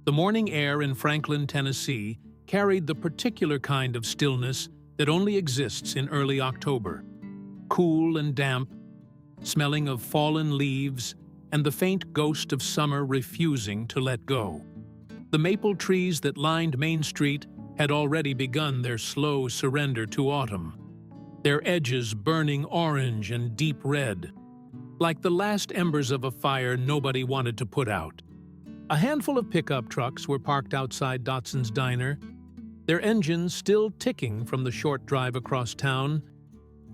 The morning air in Franklin, Tennessee, carried the particular kind of stillness that only exists in early October. Cool and damp, smelling of fallen leaves, and the faint ghost of summer refusing to let go. The maple trees that lined Main Street had already begun their slow surrender to autumn, their edges burning orange and deep red, like the last embers of a fire nobody wanted to put out. A handful of pickup trucks were parked outside Dotson's diner, their engines still ticking from the short drive across town,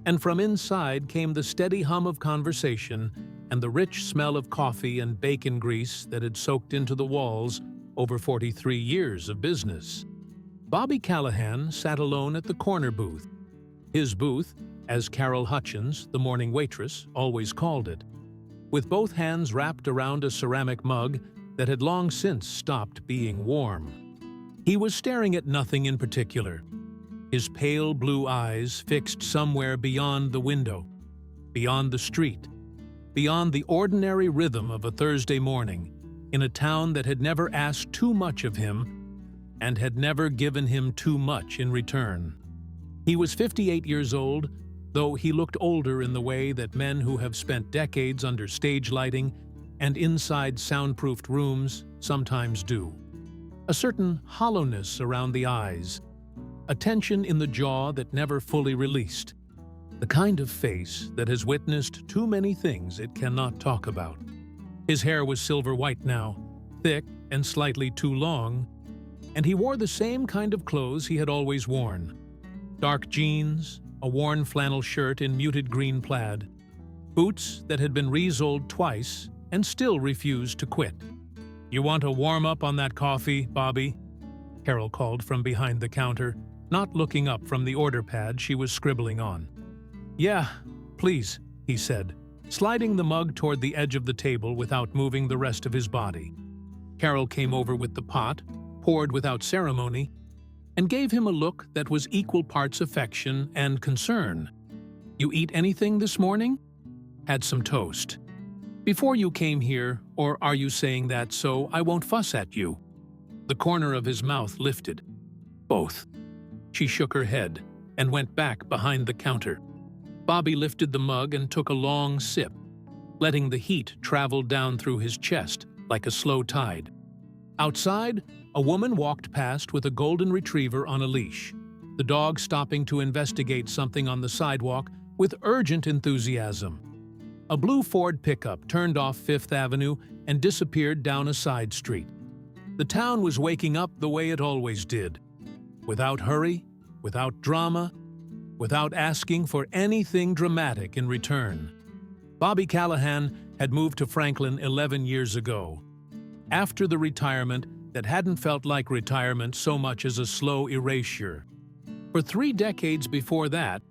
and from inside came the steady hum of conversation and the rich smell of coffee and bacon grease that had soaked into the walls over 43 years of business. Bobby Callahan sat alone at the corner booth. His booth, as Carol Hutchins, the morning waitress, always called it, with both hands wrapped around a ceramic mug that had long since stopped being warm. He was staring at nothing in particular, his pale blue eyes fixed somewhere beyond the window, beyond the street, beyond the ordinary rhythm of a Thursday morning, in a town that had never asked too much of him and had never given him too much in return. He was 58 years old, though he looked older in the way that men who have spent decades under stage lighting and inside soundproofed rooms sometimes do. A certain hollowness around the eyes, a tension in the jaw that never fully released, the kind of face that has witnessed too many things it cannot talk about. His hair was silver white now, thick and slightly too long, and he wore the same kind of clothes he had always worn. Dark jeans, a worn flannel shirt in muted green plaid, boots that had been re-soled twice and still refused to quit. "You want to warm up on that coffee, Bobby?" Carol called from behind the counter, not looking up from the order pad she was scribbling on. "Yeah, please," he said, sliding the mug toward the edge of the table without moving the rest of his body. Carol came over with the pot, poured without ceremony, and gave him a look that was equal parts affection and concern. "You eat anything this morning?" "Had some toast." "Before you came here, or are you saying that so I won't fuss at you?" The corner of his mouth lifted. "Both." She shook her head and went back behind the counter. Bobby lifted the mug and took a long sip, letting the heat travel down through his chest like a slow tide. Outside, a woman walked past with a golden retriever on a leash, the dog stopping to investigate something on the sidewalk with urgent enthusiasm. A blue Ford pickup turned off Fifth Avenue and disappeared down a side street. The town was waking up the way it always did, without hurry, without drama, without asking for anything dramatic in return. Bobby Callahan had moved to Franklin 11 years ago, after the retirement that hadn't felt like retirement so much as a slow erasure. For 3 decades before that,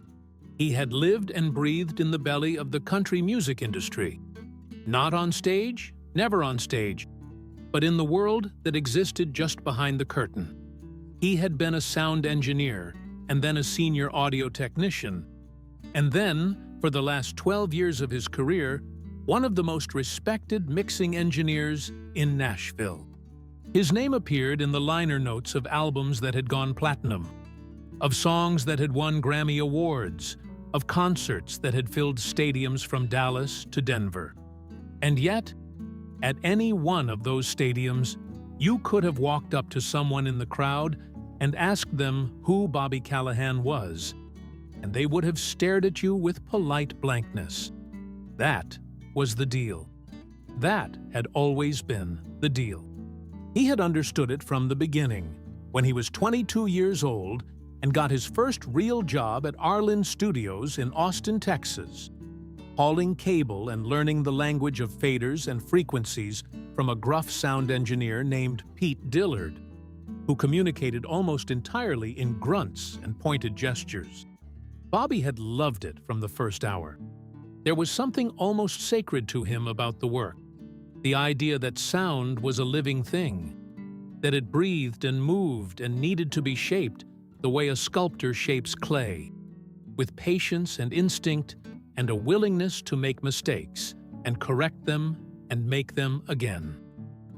he had lived and breathed in the belly of the country music industry. Not on stage, never on stage, but in the world that existed just behind the curtain. He had been a sound engineer, and then a senior audio technician, and then, for the last 12 years of his career, one of the most respected mixing engineers in Nashville. His name appeared in the liner notes of albums that had gone platinum, of songs that had won Grammy Awards, of concerts that had filled stadiums from Dallas to Denver. And yet, at any one of those stadiums, you could have walked up to someone in the crowd and asked them who Bobby Callahan was, and they would have stared at you with polite blankness. That was the deal. That had always been the deal. He had understood it from the beginning, when he was 22 years old and got his first real job at Arlen Studios in Austin, Texas, hauling cable and learning the language of faders and frequencies from a gruff sound engineer named Pete Dillard, who communicated almost entirely in grunts and pointed gestures. Bobby had loved it from the first hour. There was something almost sacred to him about the work, the idea that sound was a living thing, that it breathed and moved and needed to be shaped the way a sculptor shapes clay, with patience and instinct and a willingness to make mistakes and correct them and make them again.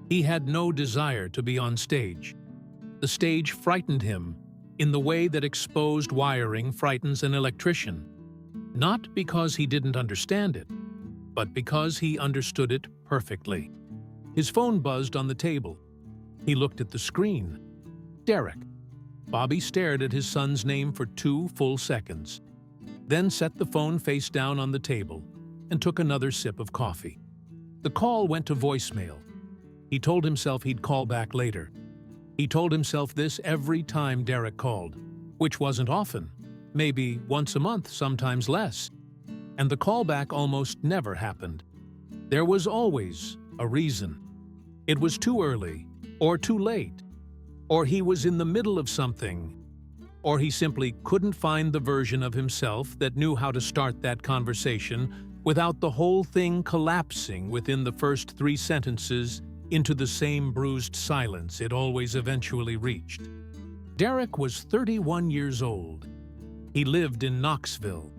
He had no desire to be on stage. The stage frightened him in the way that exposed wiring frightens an electrician, not because he didn't understand it, but because he understood it perfectly. His phone buzzed on the table. He looked at the screen. Derek. Bobby stared at his son's name for 2 full seconds, then set the phone face down on the table and took another sip of coffee. The call went to voicemail. He told himself he'd call back later. He told himself this every time Derek called, which wasn't often, maybe once a month, sometimes less. And the callback almost never happened. There was always a reason. It was too early, or too late, or he was in the middle of something, or he simply couldn't find the version of himself that knew how to start that conversation without the whole thing collapsing within the first 3 sentences into the same bruised silence it always eventually reached. Derek was 31 years old. He lived in Knoxville.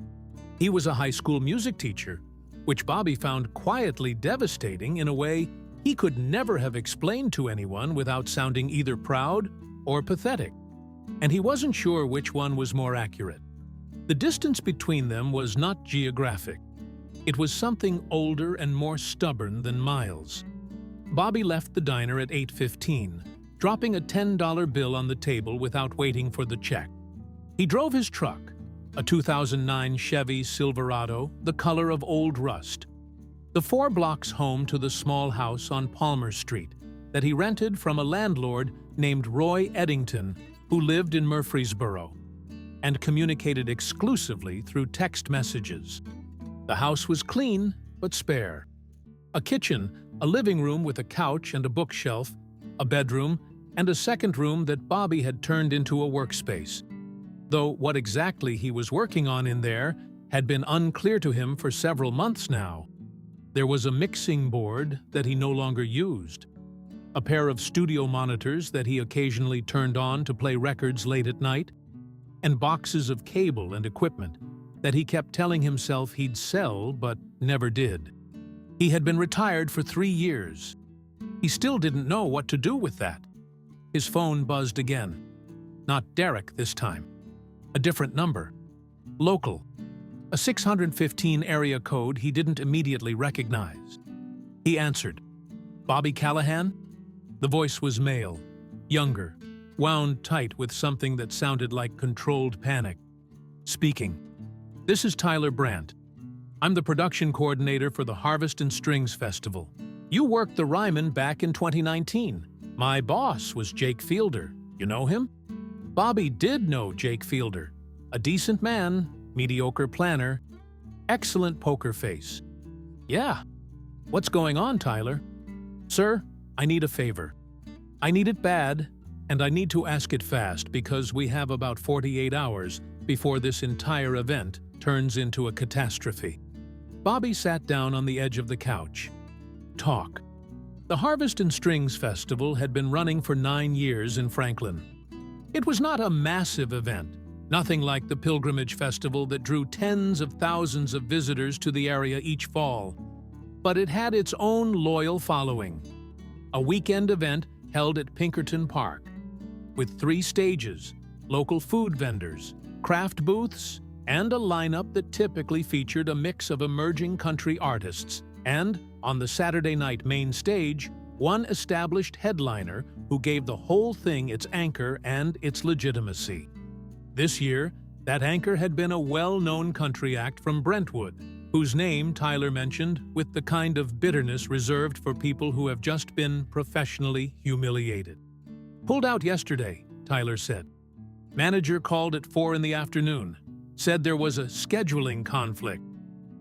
He was a high school music teacher, which Bobby found quietly devastating in a way he could never have explained to anyone without sounding either proud or pathetic. And he wasn't sure which one was more accurate. The distance between them was not geographic. It was something older and more stubborn than miles. Bobby left the diner at 8:15, dropping a $10 bill on the table without waiting for the check. He drove his truck, a 2009 Chevy Silverado, the color of old rust, the 4 blocks home to the small house on Palmer Street that he rented from a landlord named Roy Eddington, who lived in Murfreesboro, and communicated exclusively through text messages. The house was clean, but spare. A kitchen, a living room with a couch and a bookshelf, a bedroom, and a second room that Bobby had turned into a workspace, though what exactly he was working on in there had been unclear to him for several months now. There was a mixing board that he no longer used, a pair of studio monitors that he occasionally turned on to play records late at night, and boxes of cable and equipment that he kept telling himself he'd sell but never did. He had been retired for 3 years. He still didn't know what to do with that. His phone buzzed again. Not Derek this time. A different number. Local. A 615 area code he didn't immediately recognize. He answered. Bobby Callahan? The voice was male, younger, wound tight with something that sounded like controlled panic. Speaking. This is Tyler Brandt. I'm the production coordinator for the Harvest and Strings Festival. You worked the Ryman back in 2019. My boss was Jake Fielder. You know him? Bobby did know Jake Fielder. A decent man, mediocre planner, excellent poker face. Yeah. What's going on, Tyler? Sir, I need a favor. I need it bad, and I need to ask it fast because we have about 48 hours before this entire event turns into a catastrophe. Bobby sat down on the edge of the couch. Talk. The Harvest and Strings Festival had been running for 9 years in Franklin. It was not a massive event, nothing like the Pilgrimage Festival that drew tens of thousands of visitors to the area each fall, but it had its own loyal following. A weekend event held at Pinkerton Park, with 3 stages, local food vendors, craft booths, and a lineup that typically featured a mix of emerging country artists, and, on the Saturday night main stage, one established headliner who gave the whole thing its anchor and its legitimacy. This year, that anchor had been a well-known country act from Brentwood, whose name Tyler mentioned with the kind of bitterness reserved for people who have just been professionally humiliated. Pulled out yesterday, Tyler said. Manager called at 4 in the afternoon, said there was a scheduling conflict,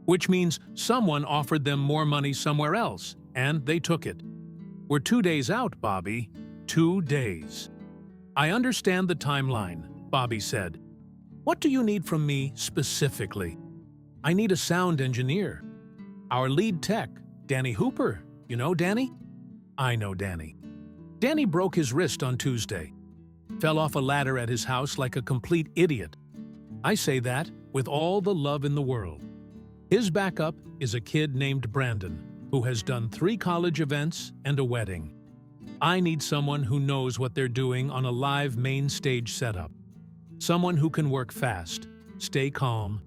which means someone offered them more money somewhere else, and they took it. We're 2 days out, Bobby. 2 days. I understand the timeline, Bobby said. What do you need from me specifically? I need a sound engineer. Our lead tech, Danny Hooper. You know Danny? I know Danny. Danny broke his wrist on Tuesday. Fell off a ladder at his house like a complete idiot. I say that with all the love in the world. His backup is a kid named Brandon, who has done 3 college events and a wedding. I need someone who knows what they're doing on a live main stage setup. Someone who can work fast, stay calm,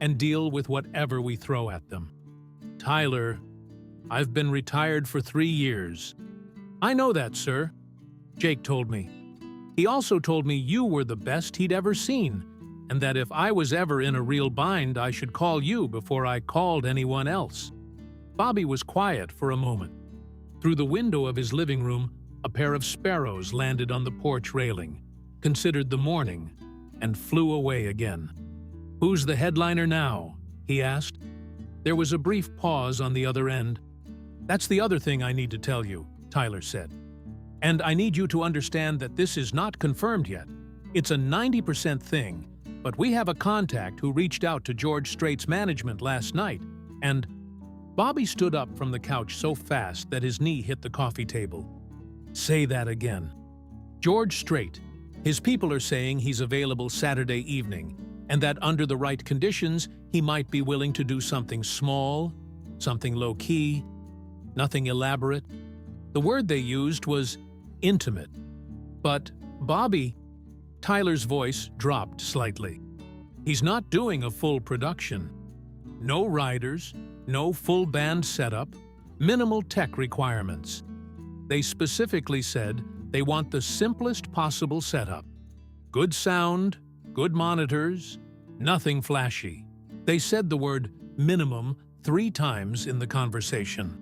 and deal with whatever we throw at them. Tyler, I've been retired for 3 years. I know that, sir, Jake told me. He also told me you were the best he'd ever seen, and that if I was ever in a real bind, I should call you before I called anyone else. Bobby was quiet for a moment. Through the window of his living room, a pair of sparrows landed on the porch railing, considered the morning, and flew away again. "Who's the headliner now?" he asked. There was a brief pause on the other end. "That's the other thing I need to tell you," Tyler said. "And I need you to understand that this is not confirmed yet. It's a 90% thing, but we have a contact who reached out to George Strait's management last night, and—" Bobby stood up from the couch so fast that his knee hit the coffee table. "Say that again." "George Strait. His people are saying he's available Saturday evening, and that under the right conditions, he might be willing to do something small, something low-key, nothing elaborate. The word they used was intimate. But, Bobby," Tyler's voice dropped slightly, "he's not doing a full production. No riders, no full band setup, minimal tech requirements. They specifically said they want the simplest possible setup. Good sound, good monitors, nothing flashy." They said the word minimum 3 times in the conversation.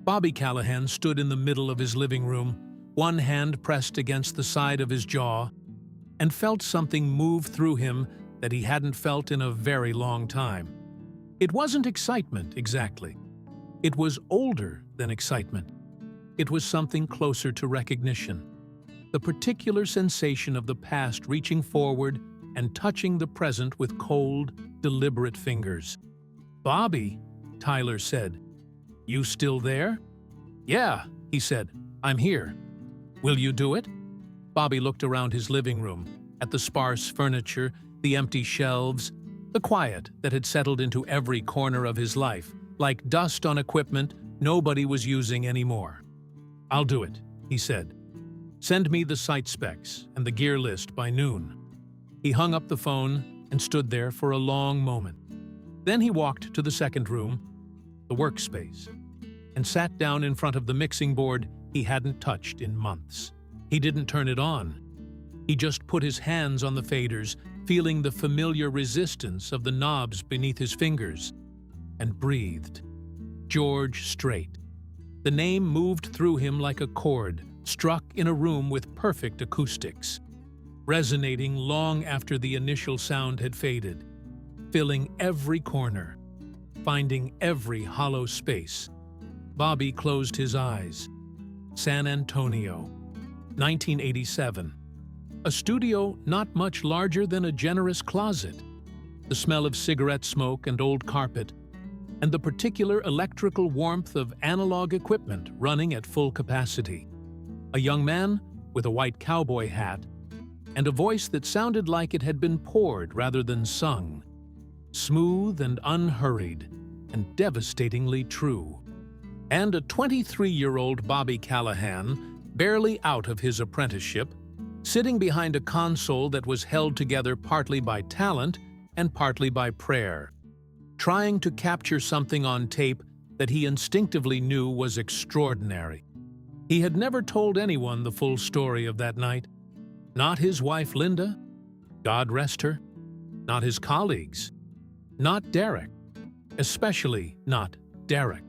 Bobby Callahan stood in the middle of his living room, one hand pressed against the side of his jaw, and felt something move through him that he hadn't felt in a very long time. It wasn't excitement, exactly. It was older than excitement. It was something closer to recognition. The particular sensation of the past reaching forward and touching the present with cold, deliberate fingers. "Bobby," Tyler said, "you still there?" "Yeah," he said, "I'm here." "Will you do it?" Bobby looked around his living room, at the sparse furniture, the empty shelves, the quiet that had settled into every corner of his life, like dust on equipment nobody was using anymore. "I'll do it," he said. "Send me the site specs and the gear list by noon." He hung up the phone and stood there for a long moment. Then he walked to the second room, the workspace, and sat down in front of the mixing board he hadn't touched in months. He didn't turn it on. He just put his hands on the faders, feeling the familiar resistance of the knobs beneath his fingers, and breathed. George Strait. The name moved through him like a chord, struck in a room with perfect acoustics, resonating long after the initial sound had faded, filling every corner, finding every hollow space. Bobby closed his eyes. San Antonio, 1987. A studio not much larger than a generous closet. The smell of cigarette smoke and old carpet, and the particular electrical warmth of analog equipment running at full capacity. A young man with a white cowboy hat, and a voice that sounded like it had been poured rather than sung. Smooth and unhurried, and devastatingly true. And a 23-year-old Bobby Callahan, barely out of his apprenticeship, sitting behind a console that was held together partly by talent and partly by prayer, trying to capture something on tape that he instinctively knew was extraordinary. He had never told anyone the full story of that night. Not his wife Linda, God rest her, not his colleagues, not Derek, especially not Derek.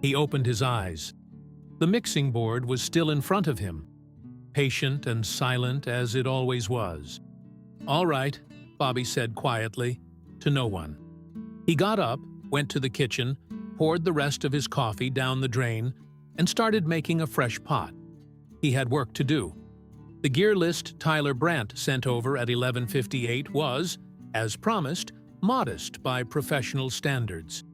He opened his eyes. The mixing board was still in front of him, patient and silent as it always was. "All right," Bobby said quietly, to no one. He got up, went to the kitchen, poured the rest of his coffee down the drain, and started making a fresh pot. He had work to do. The gear list Tyler Brandt sent over at 11:58 was, as promised, modest by professional standards.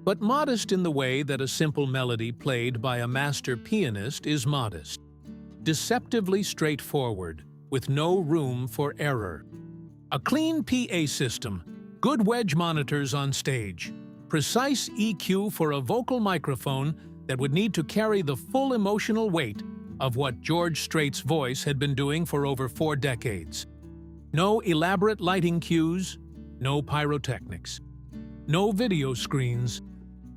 But modest in the way that a simple melody played by a master pianist is modest. Deceptively straightforward, with no room for error. A clean PA system, good wedge monitors on stage, precise EQ for a vocal microphone that would need to carry the full emotional weight of what George Strait's voice had been doing for over 4 decades. No elaborate lighting cues, no pyrotechnics, no video screens,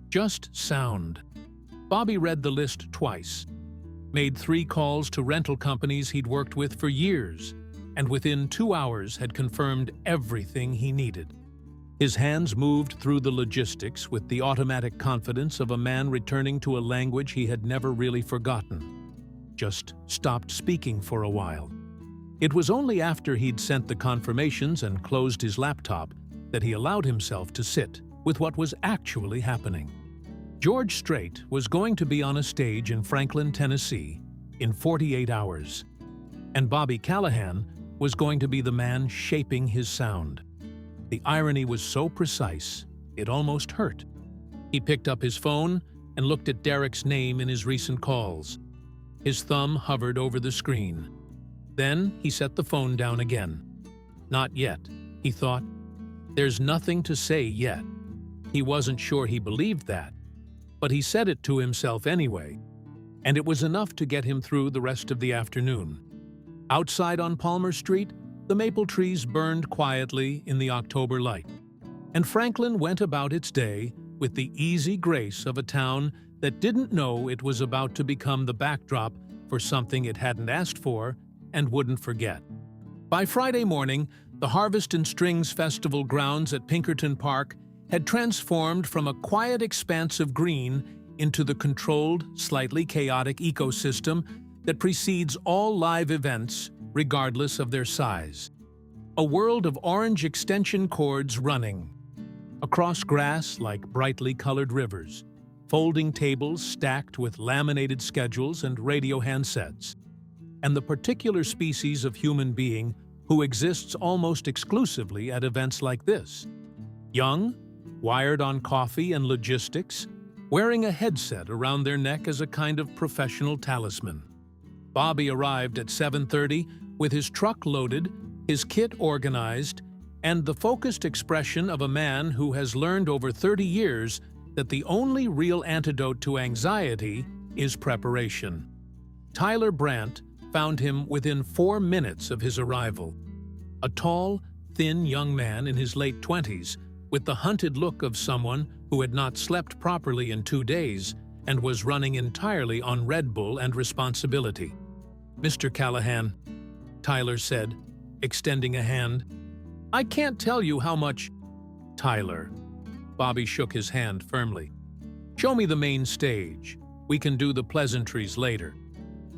just sound. Bobby read the list twice, made 3 calls to rental companies he'd worked with for years, and within 2 hours had confirmed everything he needed. His hands moved through the logistics with the automatic confidence of a man returning to a language he had never really forgotten, just stopped speaking for a while. It was only after he'd sent the confirmations and closed his laptop that he allowed himself to sit with what was actually happening. George Strait was going to be on a stage in Franklin, Tennessee, in 48 hours, and Bobby Callahan was going to be the man shaping his sound. The irony was so precise, it almost hurt. He picked up his phone and looked at Derek's name in his recent calls. His thumb hovered over the screen. Then he set the phone down again. Not yet, he thought. There's nothing to say yet. He wasn't sure he believed that, but he said it to himself anyway, and it was enough to get him through the rest of the afternoon. Outside on Palmer Street, the maple trees burned quietly in the October light, and Franklin went about its day with the easy grace of a town that didn't know it was about to become the backdrop for something it hadn't asked for and wouldn't forget. By Friday morning, the Harvest and Strings Festival grounds at Pinkerton Park had transformed from a quiet expanse of green into the controlled, slightly chaotic ecosystem that precedes all live events, regardless of their size. A world of orange extension cords running across grass like brightly colored rivers, folding tables stacked with laminated schedules and radio handsets, and the particular species of human being who exists almost exclusively at events like this. Young, wired on coffee and logistics, wearing a headset around their neck as a kind of professional talisman. Bobby arrived at 7:30 with his truck loaded, his kit organized, and the focused expression of a man who has learned over 30 years that the only real antidote to anxiety is preparation. Tyler Brandt found him within 4 minutes of his arrival. A tall, thin young man in his late 20s, with the hunted look of someone who had not slept properly in 2 days and was running entirely on Red Bull and responsibility. "Mr. Callahan," Tyler said, extending a hand. "I can't tell you how much—" "Tyler." Bobby shook his hand firmly. "Show me the main stage. We can do the pleasantries later."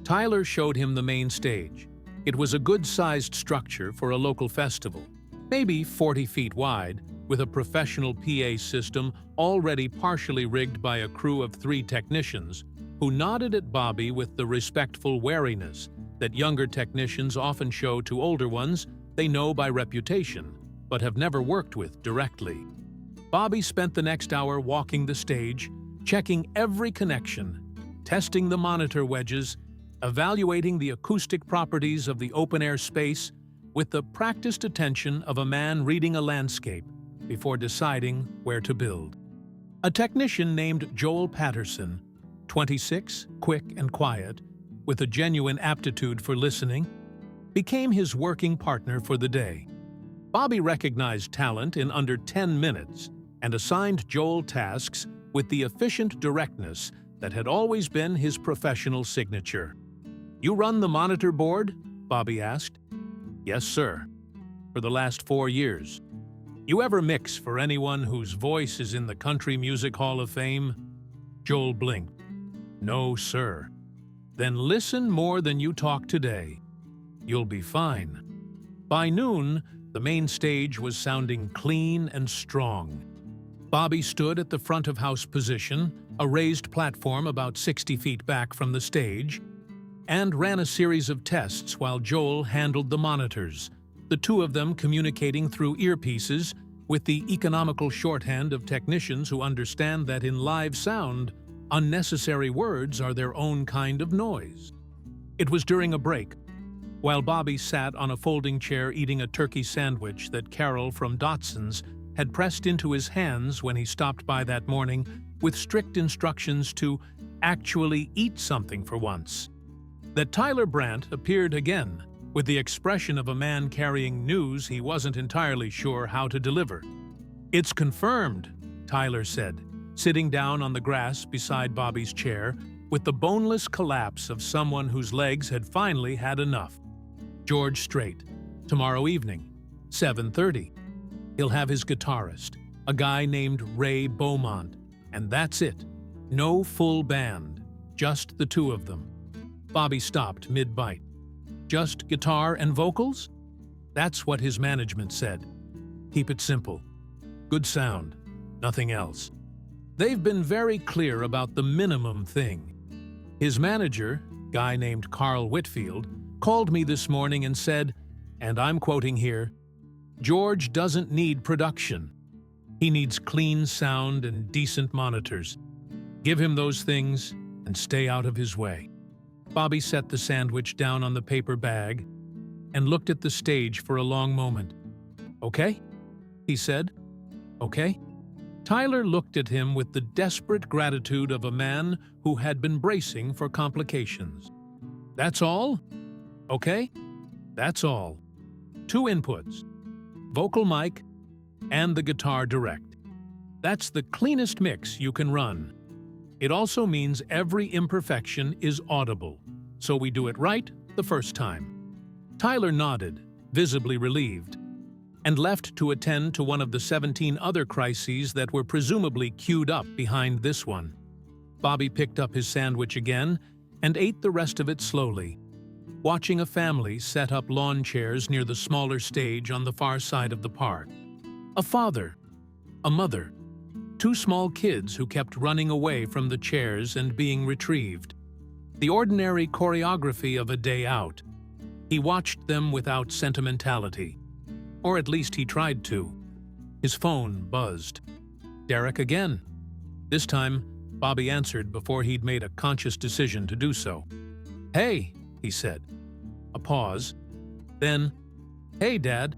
Tyler showed him the main stage. It was a good-sized structure for a local festival, maybe 40 feet wide, with a professional PA system already partially rigged by a crew of 3 technicians, who nodded at Bobby with the respectful wariness that younger technicians often show to older ones they know by reputation, but have never worked with directly. Bobby spent the next hour walking the stage, checking every connection, testing the monitor wedges, evaluating the acoustic properties of the open-air space with the practiced attention of a man reading a landscape before deciding where to build. A technician named Joel Patterson, 26, quick and quiet, with a genuine aptitude for listening, became his working partner for the day. Bobby recognized talent in under 10 minutes and assigned Joel tasks with the efficient directness that had always been his professional signature. "You run the monitor board?" Bobby asked. "Yes, sir. For the last 4 years." "You ever mix for anyone whose voice is in the Country Music Hall of Fame?" Joel blinked. "No, sir." "Then listen more than you talk today. You'll be fine." By noon, the main stage was sounding clean and strong. Bobby stood at the front-of-house position, a raised platform about 60 feet back from the stage, and ran a series of tests while Joel handled the monitors, the 2 of them communicating through earpieces with the economical shorthand of technicians who understand that in live sound, unnecessary words are their own kind of noise. It was during a break, while Bobby sat on a folding chair eating a turkey sandwich that Carol from Dotson's had pressed into his hands when he stopped by that morning with strict instructions to actually eat something for once, that Tyler Brandt appeared again, with the expression of a man carrying news he wasn't entirely sure how to deliver. "It's confirmed," Tyler said, sitting down on the grass beside Bobby's chair, with the boneless collapse of someone whose legs had finally had enough. "George Strait, tomorrow evening, 7:30. He'll have his guitarist, a guy named Ray Beaumont, and that's it. No full band, just the two of them." Bobby stopped mid-bite. "Just guitar and vocals?" "That's what his management said. Keep it simple. Good sound, nothing else. They've been very clear about the minimum thing." His manager, guy named Carl Whitfield, called me this morning and said, and I'm quoting here, "George doesn't need production. He needs clean sound and decent monitors. Give him those things and stay out of his way." Bobby set the sandwich down on the paper bag and looked at the stage for a long moment. "Okay?" he said. "Okay?" Tyler looked at him with the desperate gratitude of a man who had been bracing for complications. "That's all? Okay? That's all. 2 inputs, vocal mic and the guitar direct. That's the cleanest mix you can run. It also means every imperfection is audible, so we do it right the first time." Tyler nodded, visibly relieved, and left to attend to one of the 17 other crises that were presumably queued up behind this one. Bobby picked up his sandwich again and ate the rest of it slowly, watching a family set up lawn chairs near the smaller stage on the far side of the park. A father, a mother, 2 small kids who kept running away from the chairs and being retrieved. The ordinary choreography of a day out. He watched them without sentimentality. Or at least he tried to. His phone buzzed. Derek again. This time, Bobby answered before he'd made a conscious decision to do so. "Hey," he said. A pause. Then, "Hey, Dad."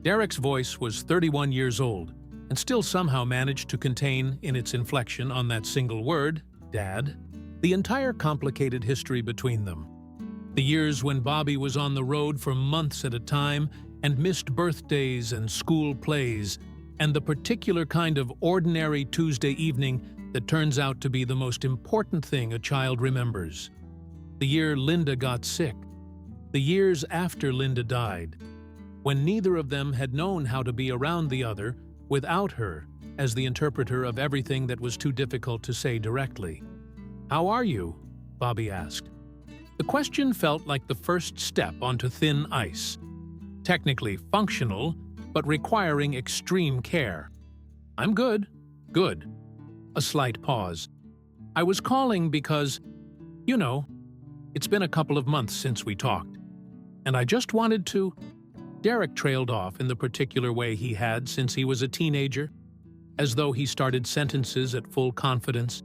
Derek's voice was 31 years old, and still somehow managed to contain, in its inflection on that single word, Dad, the entire complicated history between them. The years when Bobby was on the road for months at a time and missed birthdays and school plays, and the particular kind of ordinary Tuesday evening that turns out to be the most important thing a child remembers. The year Linda got sick. The years after Linda died, when neither of them had known how to be around the other without her as the interpreter of everything that was too difficult to say directly. "How are you?" Bobby asked. The question felt like the first step onto thin ice. Technically functional, but requiring extreme care. "I'm good. Good." A slight pause. "I was calling because, it's been a couple of months since we talked. And I just wanted to—" Derek trailed off in the particular way he had since he was a teenager, as though he started sentences at full confidence,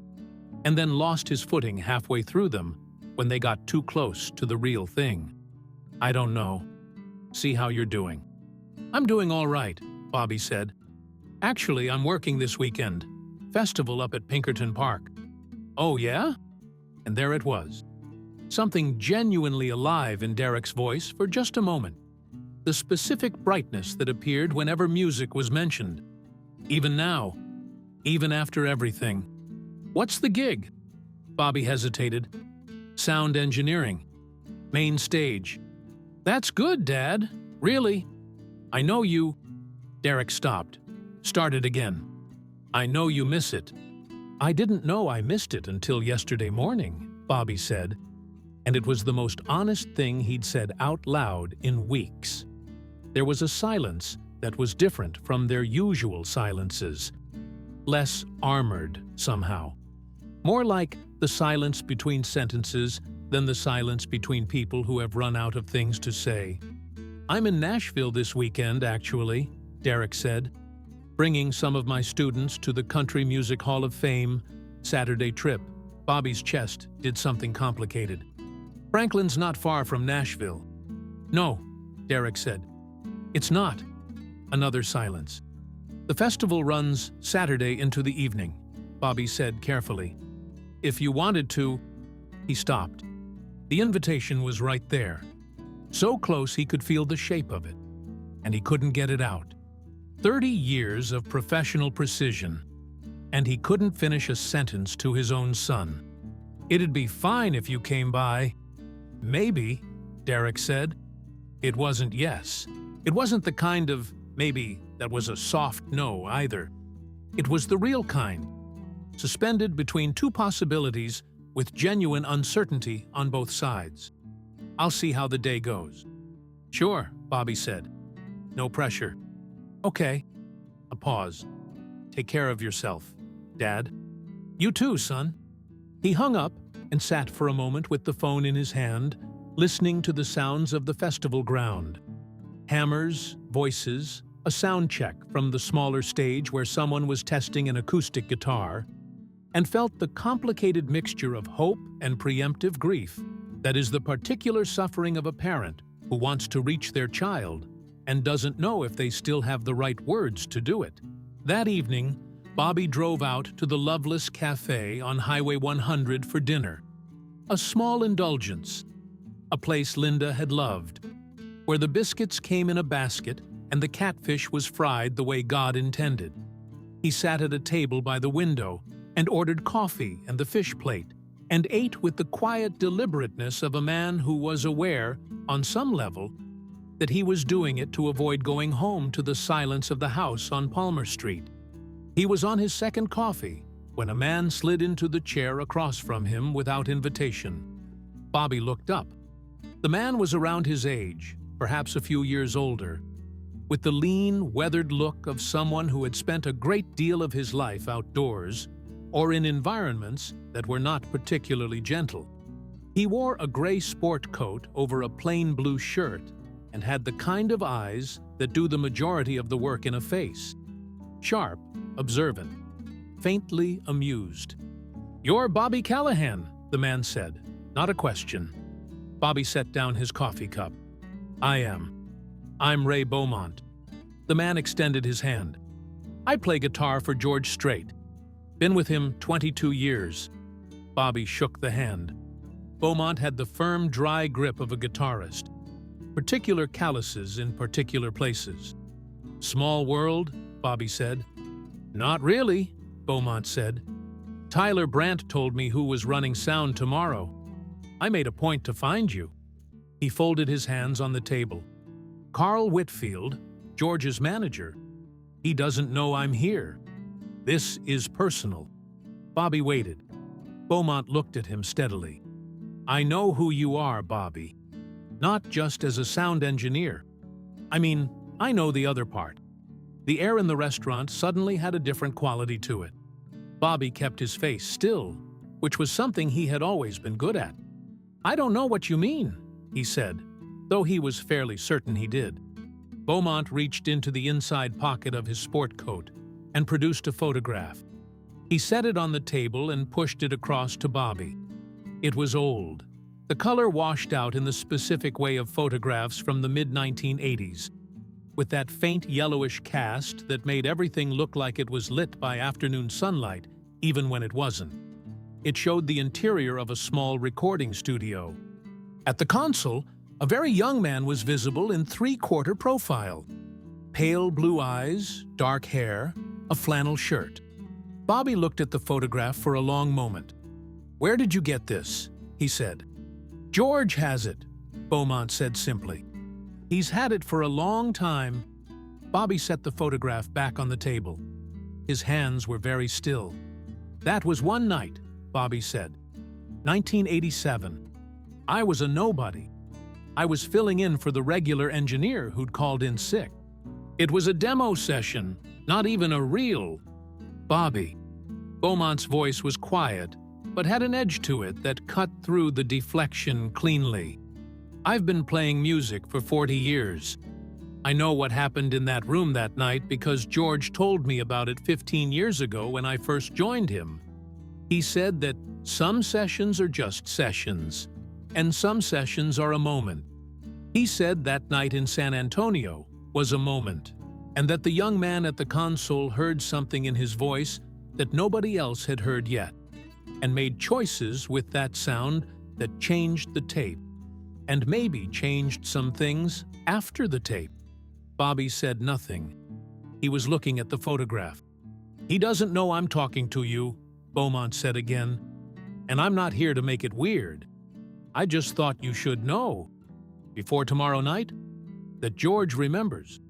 and then lost his footing halfway through them when they got too close to the real thing. "I don't know. See how you're doing." "I'm doing all right," Bobby said. "Actually, I'm working this weekend. Festival up at Pinkerton Park." "Oh, yeah?" And there it was. Something genuinely alive in Derek's voice for just a moment. The specific brightness that appeared whenever music was mentioned. Even now. Even after everything. "What's the gig?" Bobby hesitated. "Sound engineering. Main stage." "That's good, Dad. Really. I know you—" Derek stopped. Started again. "I know you miss it." "I didn't know I missed it until yesterday morning," Bobby said, and it was the most honest thing he'd said out loud in weeks. There was a silence that was different from their usual silences. Less armored, somehow. More like the silence between sentences than the silence between people who have run out of things to say. "I'm in Nashville this weekend, actually," Derek said, "bringing some of my students to the Country Music Hall of Fame Saturday trip." Bobby's chest did something complicated. "Franklin's not far from Nashville." "No," Derek said. "It's not." Another silence. "The festival runs Saturday into the evening," Bobby said carefully. "If you wanted to—" He stopped. The invitation was right there, so close he could feel the shape of it, and he couldn't get it out. 30 years of professional precision, and he couldn't finish a sentence to his own son. "It'd be fine if you came by." "Maybe," Derek said. It wasn't yes. It wasn't the kind of maybe that was a soft no either. It was the real kind, suspended between two possibilities with genuine uncertainty on both sides. "I'll see how the day goes." "Sure," Bobby said. "No pressure." "Okay." A pause. "Take care of yourself, Dad." "You too, son." He hung up and sat for a moment with the phone in his hand, listening to the sounds of the festival ground. Hammers, voices, a sound check from the smaller stage where someone was testing an acoustic guitar, and felt the complicated mixture of hope and preemptive grief that is the particular suffering of a parent who wants to reach their child and doesn't know if they still have the right words to do it. That evening, Bobby drove out to the Loveless Cafe on Highway 100 for dinner. A small indulgence, a place Linda had loved, where the biscuits came in a basket and the catfish was fried the way God intended. He sat at a table by the window and ordered coffee and the fish plate, and ate with the quiet deliberateness of a man who was aware, on some level, that he was doing it to avoid going home to the silence of the house on Palmer Street. He was on his second coffee when a man slid into the chair across from him without invitation. Bobby looked up. The man was around his age, perhaps a few years older, with the lean, weathered look of someone who had spent a great deal of his life outdoors or in environments that were not particularly gentle. He wore a gray sport coat over a plain blue shirt and had the kind of eyes that do the majority of the work in a face. Sharp, observant, faintly amused. "You're Bobby Callahan," the man said, not a question. Bobby set down his coffee cup. "I am. I'm Ray Beaumont." The man extended his hand. "I play guitar for George Strait. Been with him 22 years. Bobby shook the hand. Beaumont had the firm, dry grip of a guitarist. Particular calluses in particular places. "Small world," Bobby said. "Not really," Beaumont said. "Tyler Brandt told me who was running sound tomorrow. I made a point to find you." He folded his hands on the table. "Carl Whitfield, George's manager. He doesn't know I'm here. This is personal." Bobby waited. Beaumont looked at him steadily. "I know who you are, Bobby. Not just as a sound engineer. I mean, I know the other part." The air in the restaurant suddenly had a different quality to it. Bobby kept his face still, which was something he had always been good at. "I don't know what you mean," he said, though he was fairly certain he did. Beaumont reached into the inside pocket of his sport coat and produced a photograph. He set it on the table and pushed it across to Bobby. It was old. The color washed out in the specific way of photographs from the mid-1980s, with that faint yellowish cast that made everything look like it was lit by afternoon sunlight, even when it wasn't. It showed the interior of a small recording studio. At the console, a very young man was visible in three-quarter profile. Pale blue eyes, dark hair, a flannel shirt. Bobby looked at the photograph for a long moment. "Where did you get this?" he said. "George has it," Beaumont said simply. "He's had it for a long time." Bobby set the photograph back on the table. His hands were very still. "That was one night," Bobby said. 1987. I was a nobody. I was filling in for the regular engineer who'd called in sick. It was a demo session, not even a real. Bobby. Beaumont's voice was quiet, but had an edge to it that cut through the deflection cleanly. "I've been playing music for 40 years. I know what happened in that room that night because George told me about it 15 years ago when I first joined him. He said that some sessions are just sessions, and some sessions are a moment. He said that night in San Antonio was a moment, and that the young man at the console heard something in his voice that nobody else had heard yet, and made choices with that sound that changed the tape, and maybe changed some things after the tape. Bobby said nothing. He was looking at the photograph. "He doesn't know I'm talking to you," Beaumont said again. "And I'm not here to make it weird. I just thought you should know, before tomorrow night, that George remembers.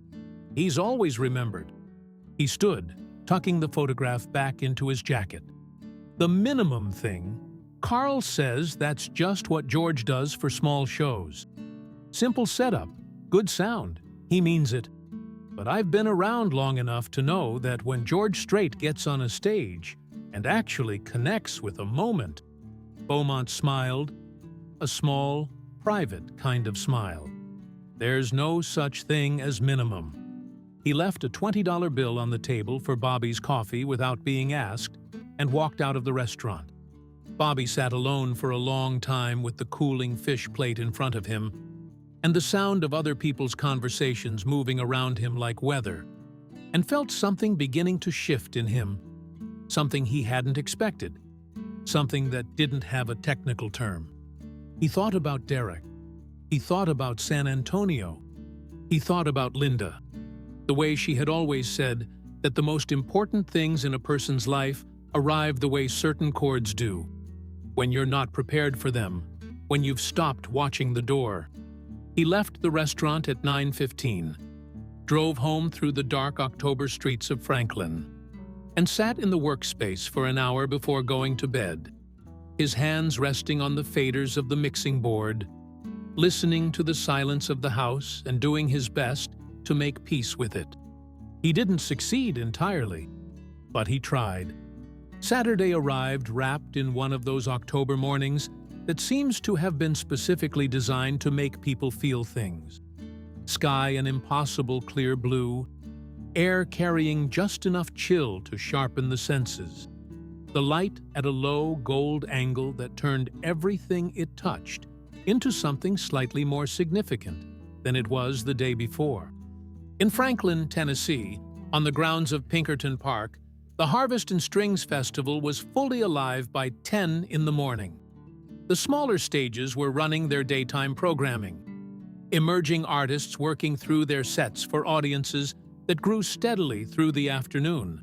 He's always remembered." He stood, tucking the photograph back into his jacket. "The minimum thing, Carl says that's just what George does for small shows. Simple setup, good sound, he means it. But I've been around long enough to know that when George Strait gets on a stage and actually connects with a moment..." Beaumont smiled, a small, private kind of smile. "There's no such thing as minimum." He left a $20 bill on the table for Bobby's coffee without being asked and walked out of the restaurant. Bobby sat alone for a long time with the cooling fish plate in front of him and the sound of other people's conversations moving around him like weather, and felt something beginning to shift in him, something he hadn't expected, something that didn't have a technical term. He thought about Derek. He thought about San Antonio. He thought about Linda, the way she had always said that the most important things in a person's life arrive the way certain chords do, when you're not prepared for them, when you've stopped watching the door. He left the restaurant at 9:15, drove home through the dark October streets of Franklin, and sat in the workspace for an hour before going to bed, his hands resting on the faders of the mixing board, listening to the silence of the house and doing his best to make peace with it. He didn't succeed entirely, but he tried. Saturday arrived wrapped in one of those October mornings that seems to have been specifically designed to make people feel things. Sky an impossible clear blue, air carrying just enough chill to sharpen the senses. The light at a low gold angle that turned everything it touched into something slightly more significant than it was the day before. In Franklin, Tennessee, on the grounds of Pinkerton Park, the Harvest and Strings Festival was fully alive by 10 in the morning. The smaller stages were running their daytime programming, emerging artists working through their sets for audiences that grew steadily through the afternoon.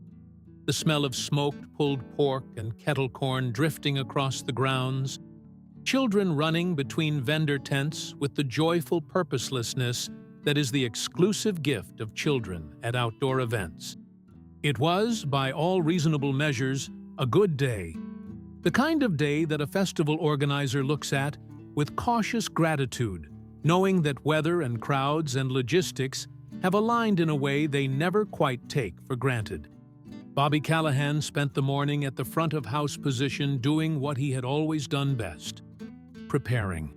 The smell of smoked pulled pork and kettle corn drifting across the grounds, children running between vendor tents with the joyful purposelessness that is the exclusive gift of children at outdoor events. It was, by all reasonable measures, a good day. The kind of day that a festival organizer looks at with cautious gratitude, knowing that weather and crowds and logistics have aligned in a way they never quite take for granted. Bobby Callahan spent the morning at the front of house position doing what he had always done best: preparing.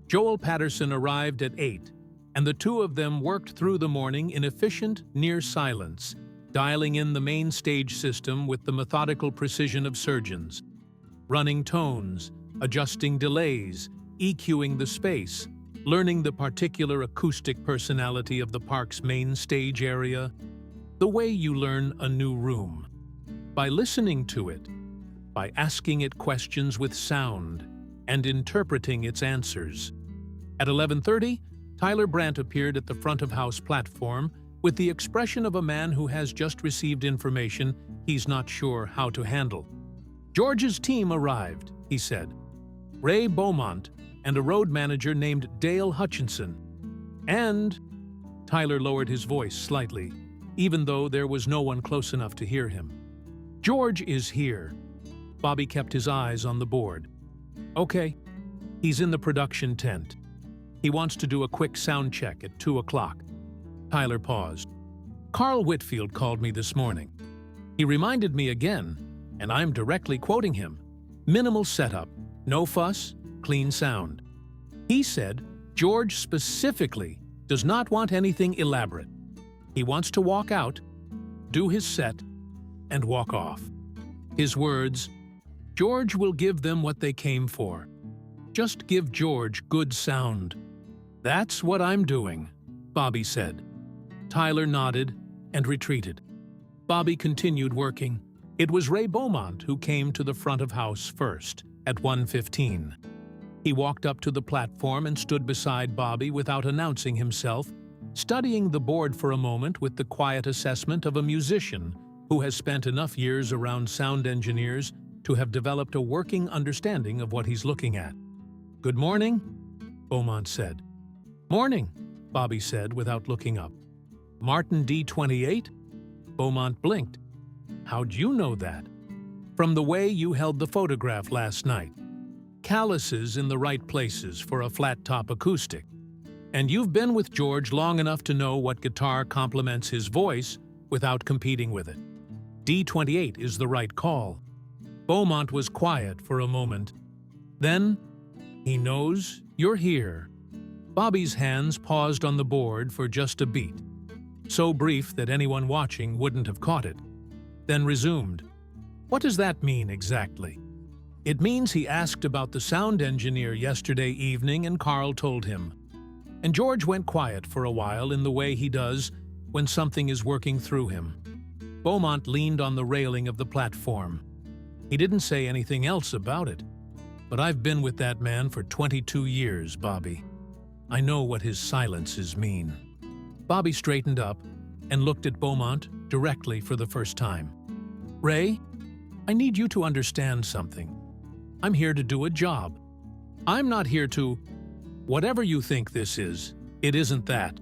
Joel Patterson arrived at 8, and the two of them worked through the morning in efficient, near silence, dialing in the main stage system with the methodical precision of surgeons, running tones, adjusting delays, EQing the space, learning the particular acoustic personality of the park's main stage area, the way you learn a new room. By listening to it, by asking it questions with sound, and interpreting its answers. At 11:30, Tyler Brandt appeared at the front-of-house platform with the expression of a man who has just received information he's not sure how to handle. "George's team arrived," he said. "Ray Beaumont and a road manager named Dale Hutchinson. And..." Tyler lowered his voice slightly, even though there was no one close enough to hear him. "George is here." Bobby kept his eyes on the board. "Okay. He's in the production tent. He wants to do a quick sound check at 2 o'clock. Tyler paused. "Carl Whitfield called me this morning. He reminded me again, and I'm directly quoting him. Minimal setup, no fuss, clean sound. He said George specifically does not want anything elaborate. He wants to walk out, do his set, and walk off. His words, George will give them what they came for. Just give George good sound. That's what I'm doing," Bobby said. Tyler nodded and retreated. Bobby continued working. It was Ray Beaumont who came to the front of house first, at 1:15. He walked up to the platform and stood beside Bobby without announcing himself, studying the board for a moment with the quiet assessment of a musician who has spent enough years around sound engineers to have developed a working understanding of what he's looking at. "Good morning," Beaumont said. "Morning," Bobby said without looking up. "Martin D28?" Beaumont blinked. "How'd you know that?" "From the way you held the photograph last night. Calluses in the right places for a flat-top acoustic. And you've been with George long enough to know what guitar complements his voice without competing with it. D28 is the right call." Beaumont was quiet for a moment. Then, "He knows you're here." Bobby's hands paused on the board for just a beat, so brief that anyone watching wouldn't have caught it, then resumed. "What does that mean exactly?" "It means he asked about the sound engineer yesterday evening and Carl told him. And George went quiet for a while in the way he does when something is working through him." Beaumont leaned on the railing of the platform. "He didn't say anything else about it. But I've been with that man for 22 years, Bobby. I know what his silences mean." Bobby straightened up and looked at Beaumont directly for the first time. "Ray, I need you to understand something. I'm here to do a job. I'm not here to... Whatever you think this is, it isn't that.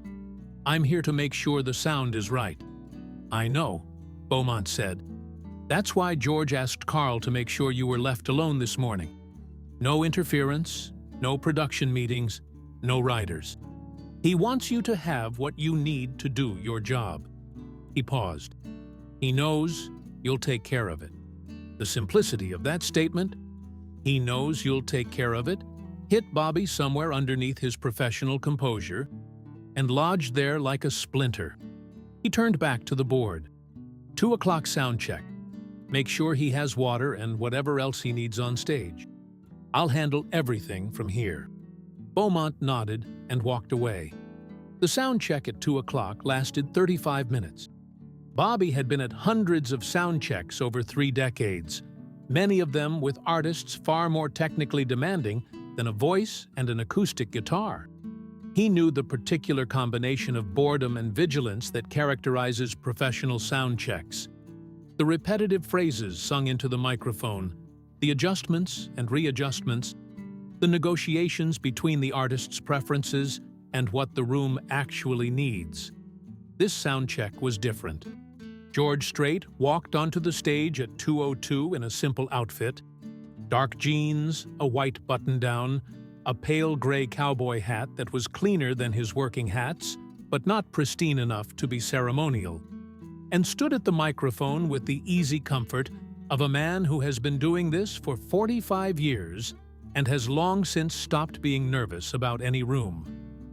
I'm here to make sure the sound is right." "I know," Beaumont said. "That's why George asked Carl to make sure you were left alone this morning. No interference, no production meetings, no riders. He wants you to have what you need to do your job." He paused. "He knows you'll take care of it." The simplicity of that statement, "he knows you'll take care of it," hit Bobby somewhere underneath his professional composure and lodged there like a splinter. He turned back to the board. 2 o'clock sound check. Make sure he has water and whatever else he needs on stage. I'll handle everything from here." Beaumont nodded and walked away. The sound check at 2 o'clock lasted 35 minutes. Bobby had been at hundreds of sound checks over 3 decades, many of them with artists far more technically demanding than a voice and an acoustic guitar. He knew the particular combination of boredom and vigilance that characterizes professional sound checks. The repetitive phrases sung into the microphone, the adjustments and readjustments, the negotiations between the artist's preferences and what the room actually needs. This sound check was different. George Strait walked onto the stage at 2:02 in a simple outfit: dark jeans, a white button-down, a pale gray cowboy hat that was cleaner than his working hats, but not pristine enough to be ceremonial, and stood at the microphone with the easy comfort of a man who has been doing this for 45 years and has long since stopped being nervous about any room,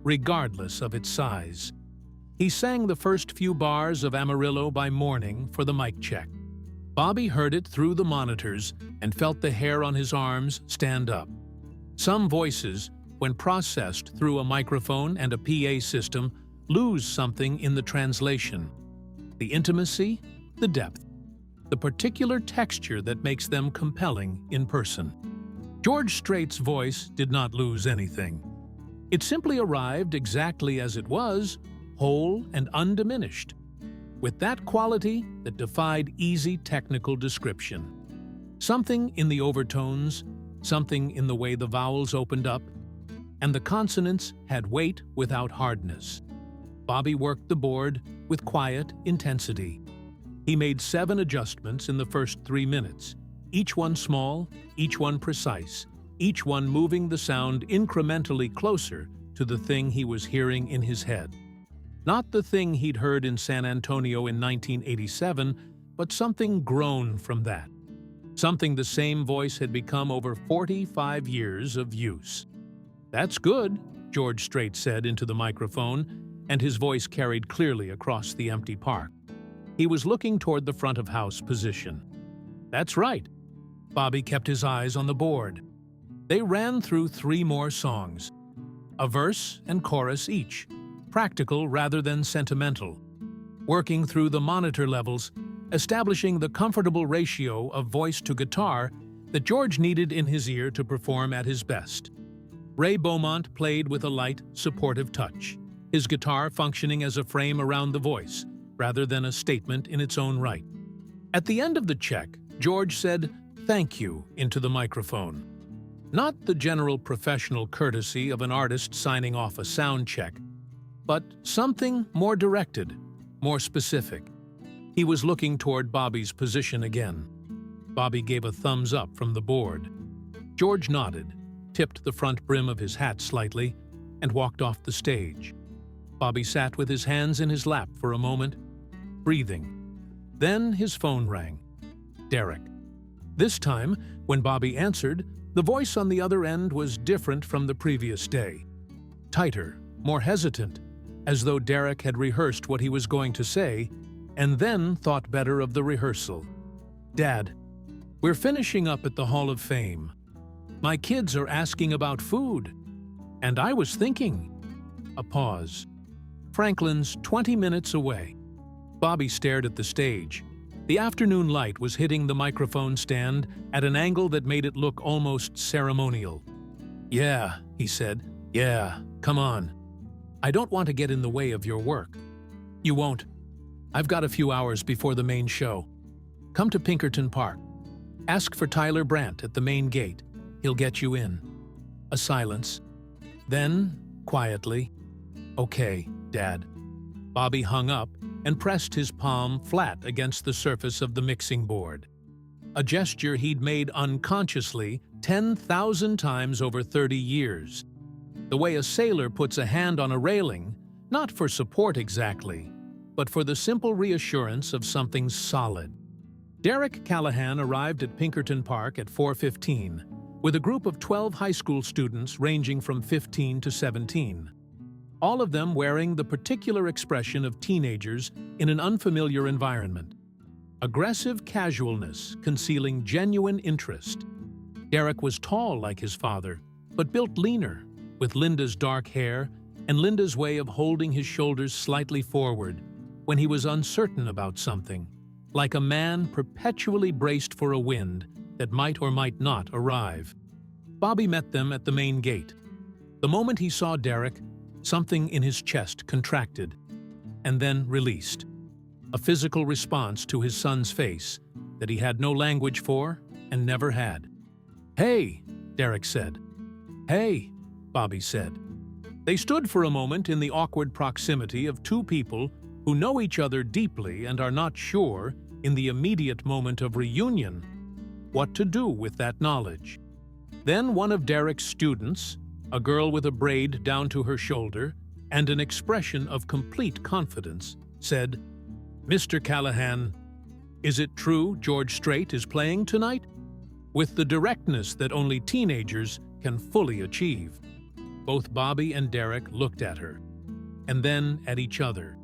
regardless of its size. He sang the first few bars of Amarillo by Morning for the mic check. Bobby heard it through the monitors and felt the hair on his arms stand up. Some voices, when processed through a microphone and a PA system, lose something in the translation. The intimacy, the depth, the particular texture that makes them compelling in person. George Strait's voice did not lose anything. It simply arrived exactly as it was, whole and undiminished, with that quality that defied easy technical description. Something in the overtones, something in the way the vowels opened up, and the consonants had weight without hardness. Bobby worked the board with quiet intensity. He made 7 adjustments in the first 3 minutes, each one small, each one precise, each one moving the sound incrementally closer to the thing he was hearing in his head. Not the thing he'd heard in San Antonio in 1987, but something grown from that. Something the same voice had become over 45 years of use. "That's good," George Strait said into the microphone, and his voice carried clearly across the empty park. He was looking toward the front-of-house position. "That's right." Bobby kept his eyes on the board. They ran through 3 more songs, a verse and chorus each, practical rather than sentimental, working through the monitor levels, establishing the comfortable ratio of voice to guitar that George needed in his ear to perform at his best. Ray Beaumont played with a light, supportive touch, his guitar functioning as a frame around the voice, rather than a statement in its own right. At the end of the check, George said, "Thank you," into the microphone. Not the general professional courtesy of an artist signing off a sound check, but something more directed, more specific. He was looking toward Bobby's position again. Bobby gave a thumbs up from the board. George nodded, tipped the front brim of his hat slightly, and walked off the stage. Bobby sat with his hands in his lap for a moment, breathing. Then his phone rang. Derek. This time, when Bobby answered, the voice on the other end was different from the previous day. Tighter, more hesitant, as though Derek had rehearsed what he was going to say, and then thought better of the rehearsal. "Dad, we're finishing up at the Hall of Fame. My kids are asking about food. And I was thinking." A pause. "Franklin's 20 minutes away." Bobby stared at the stage. The afternoon light was hitting the microphone stand at an angle that made it look almost ceremonial. "Yeah," he said. "Yeah, come on. I don't want to get in the way of your work." "You won't. I've got a few hours before the main show. Come to Pinkerton Park. Ask for Tyler Brandt at the main gate. He'll get you in." A silence. Then, quietly, "Okay, Dad." Bobby hung up and pressed his palm flat against the surface of the mixing board. A gesture he'd made unconsciously 10,000 times over 30 years. The way a sailor puts a hand on a railing, not for support exactly, but for the simple reassurance of something solid. Derek Callahan arrived at Pinkerton Park at 4:15, with a group of 12 high school students ranging from 15 to 17. All of them wearing the particular expression of teenagers in an unfamiliar environment. Aggressive casualness concealing genuine interest. Derek was tall like his father, but built leaner, with Linda's dark hair and Linda's way of holding his shoulders slightly forward when he was uncertain about something, like a man perpetually braced for a wind that might or might not arrive. Bobby met them at the main gate. The moment he saw Derek, something in his chest contracted, and then released. A physical response to his son's face that he had no language for and never had. "Hey," Derek said. "Hey," Bobby said. They stood for a moment in the awkward proximity of two people who know each other deeply and are not sure, in the immediate moment of reunion, what to do with that knowledge. Then one of Derek's students, a girl with a braid down to her shoulder and an expression of complete confidence, said, "Mr. Callahan, is it true George Strait is playing tonight?" With the directness that only teenagers can fully achieve. Both Bobby and Derek looked at her, and then at each other.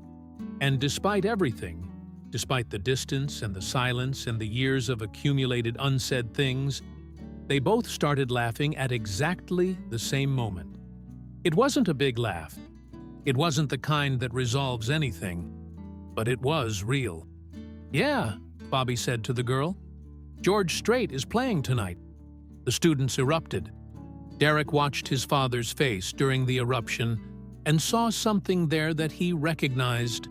And despite everything, despite the distance and the silence and the years of accumulated unsaid things, they both started laughing at exactly the same moment. It wasn't a big laugh. It wasn't the kind that resolves anything, but it was real. "Yeah," Bobby said to the girl. "George Strait is playing tonight." The students erupted. Derek watched his father's face during the eruption and saw something there that he recognized.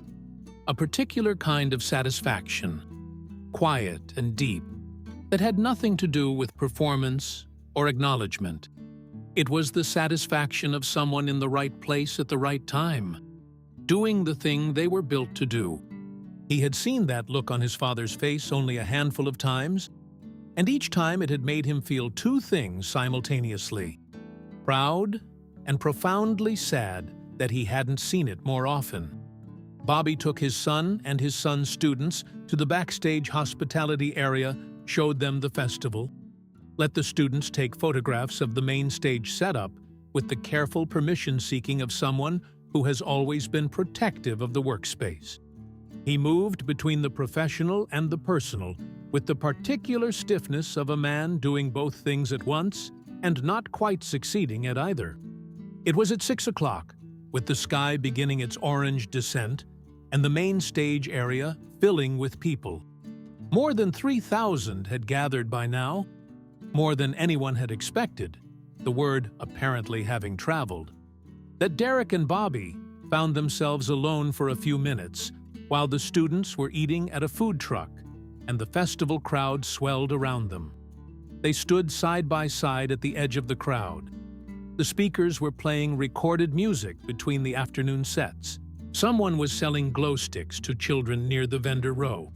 A particular kind of satisfaction, quiet and deep, that had nothing to do with performance or acknowledgement. It was the satisfaction of someone in the right place at the right time, doing the thing they were built to do. He had seen that look on his father's face only a handful of times, and each time it had made him feel two things simultaneously: proud and profoundly sad that he hadn't seen it more often. Bobby took his son and his son's students to the backstage hospitality area, showed them the festival, let the students take photographs of the main stage setup with the careful permission-seeking of someone who has always been protective of the workspace. He moved between the professional and the personal with the particular stiffness of a man doing both things at once and not quite succeeding at either. It was at 6 o'clock, with the sky beginning its orange descent and the main stage area filling with people. More than 3,000 had gathered by now, more than anyone had expected, the word apparently having traveled, that Derek and Bobby found themselves alone for a few minutes while the students were eating at a food truck and the festival crowd swelled around them. They stood side by side at the edge of the crowd. The speakers were playing recorded music between the afternoon sets. Someone was selling glow sticks to children near the vendor row.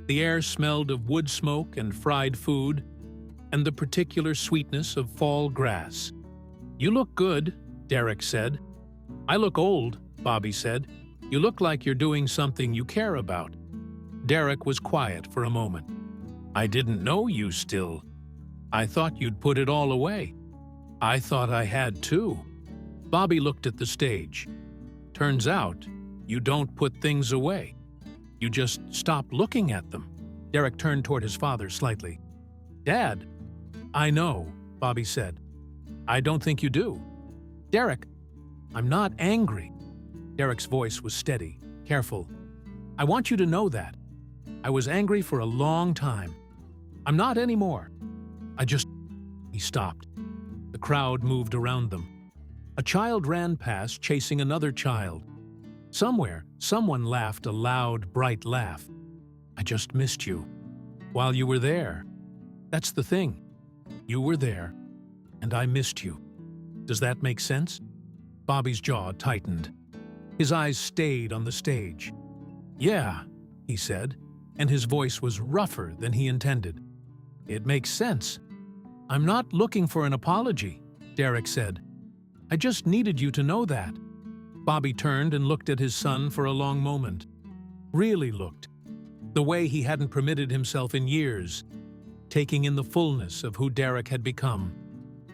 The air smelled of wood smoke and fried food, and the particular sweetness of fall grass. "You look good," Derek said. "I look old," Bobby said. "You look like you're doing something you care about." Derek was quiet for a moment. "I didn't know you still. I thought you'd put it all away." "I thought I had too." Bobby looked at the stage. "Turns out, you don't put things away. You just stop looking at them." Derek turned toward his father slightly. "Dad." "I know," Bobby said. "I don't think you do." "Derek, I'm not angry." Derek's voice was steady, careful. "I want you to know that. I was angry for a long time. I'm not anymore. I just—" He stopped. The crowd moved around them. A child ran past, chasing another child. Somewhere, someone laughed a loud, bright laugh. "I just missed you. While you were there. That's the thing. You were there, and I missed you. Does that make sense?" Bobby's jaw tightened. His eyes stayed on the stage. "Yeah," he said, and his voice was rougher than he intended. "It makes sense." "I'm not looking for an apology," Derek said. "I just needed you to know that." Bobby turned and looked at his son for a long moment. Really looked. The way he hadn't permitted himself in years, taking in the fullness of who Derek had become.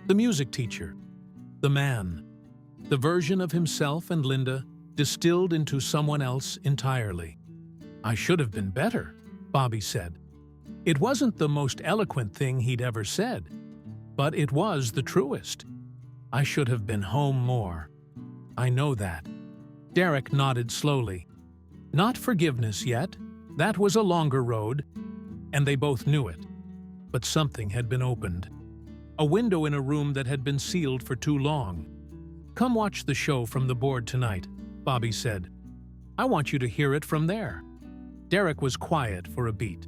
The music teacher. The man. The version of himself and Linda distilled into someone else entirely. "I should have been better," Bobby said. It wasn't the most eloquent thing he'd ever said, but it was the truest. "I should have been home more. I know that." Derek nodded slowly. Not forgiveness yet. That was a longer road, and they both knew it. But something had been opened. A window in a room that had been sealed for too long. "Come watch the show from the board tonight," Bobby said. "I want you to hear it from there." Derek was quiet for a beat.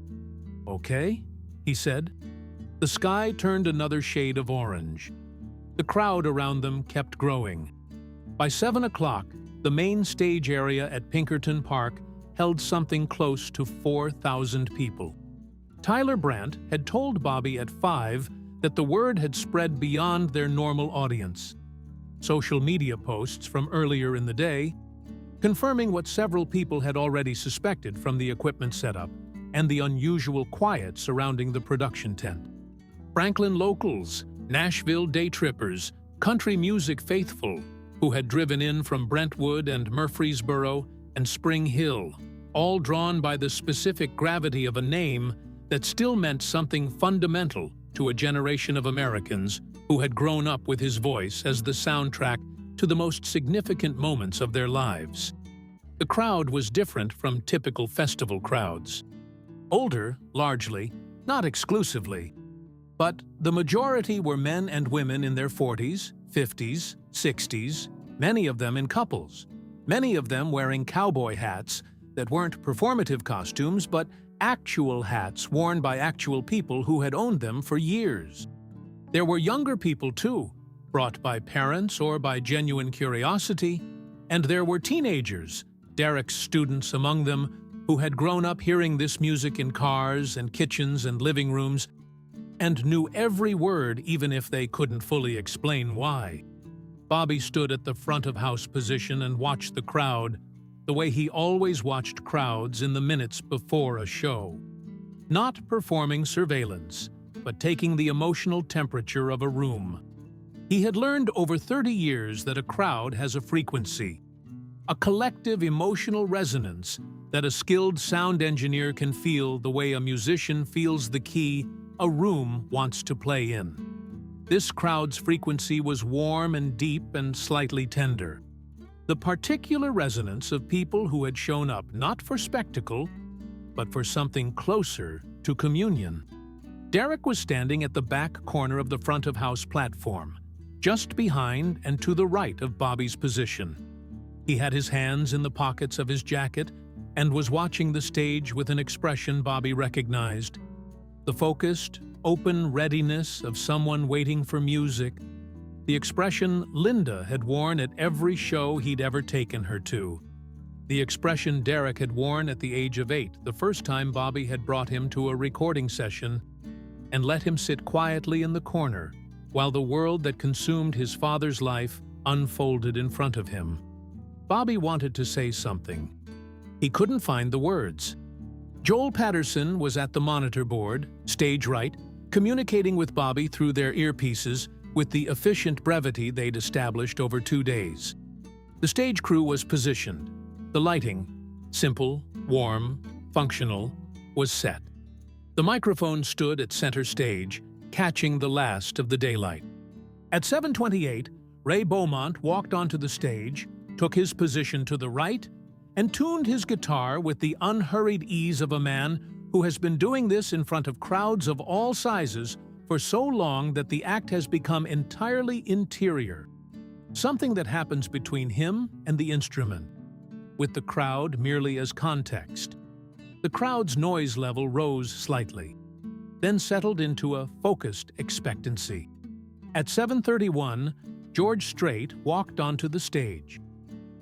"Okay," he said. The sky turned another shade of orange. The crowd around them kept growing. By 7 o'clock, the main stage area at Pinkerton Park held something close to 4,000 people. Tyler Brandt had told Bobby at 5 that the word had spread beyond their normal audience. Social media posts from earlier in the day, confirming what several people had already suspected from the equipment setup and the unusual quiet surrounding the production tent. Franklin locals, Nashville day trippers, country music faithful, who had driven in from Brentwood and Murfreesboro and Spring Hill, all drawn by the specific gravity of a name that still meant something fundamental to a generation of Americans who had grown up with his voice as the soundtrack to the most significant moments of their lives. The crowd was different from typical festival crowds. Older, largely, not exclusively, but the majority were men and women in their 40s, 50s, 60s, many of them in couples, many of them wearing cowboy hats that weren't performative costumes but actual hats worn by actual people who had owned them for years. There were younger people too, brought by parents or by genuine curiosity, and there were teenagers, Derek's students among them, who had grown up hearing this music in cars and kitchens and living rooms, and knew every word even if they couldn't fully explain why. Bobby stood at the front-of-house position and watched the crowd, the way he always watched crowds in the minutes before a show. Not performing surveillance, but taking the emotional temperature of a room. He had learned over 30 years that a crowd has a frequency, a collective emotional resonance that a skilled sound engineer can feel the way a musician feels the key a room wants to play in. This crowd's frequency was warm and deep and slightly tender. The particular resonance of people who had shown up not for spectacle, but for something closer to communion. Derek was standing at the back corner of the front-of-house platform, just behind and to the right of Bobby's position. He had his hands in the pockets of his jacket and was watching the stage with an expression Bobby recognized. The focused, open readiness of someone waiting for music, the expression Linda had worn at every show he'd ever taken her to. The expression Derek had worn at the age of 8, the first time Bobby had brought him to a recording session and let him sit quietly in the corner while the world that consumed his father's life unfolded in front of him. Bobby wanted to say something. He couldn't find the words. Joel Patterson was at the monitor board, stage right, communicating with Bobby through their earpieces with the efficient brevity they'd established over 2 days. The stage crew was positioned. The lighting, simple, warm, functional, was set. The microphone stood at center stage, catching the last of the daylight. At 7:28, Ray Beaumont walked onto the stage, took his position to the right, and tuned his guitar with the unhurried ease of a man who has been doing this in front of crowds of all sizes for so long that the act has become entirely interior, something that happens between him and the instrument, with the crowd merely as context. The crowd's noise level rose slightly, then settled into a focused expectancy. At 7:31, George Strait walked onto the stage.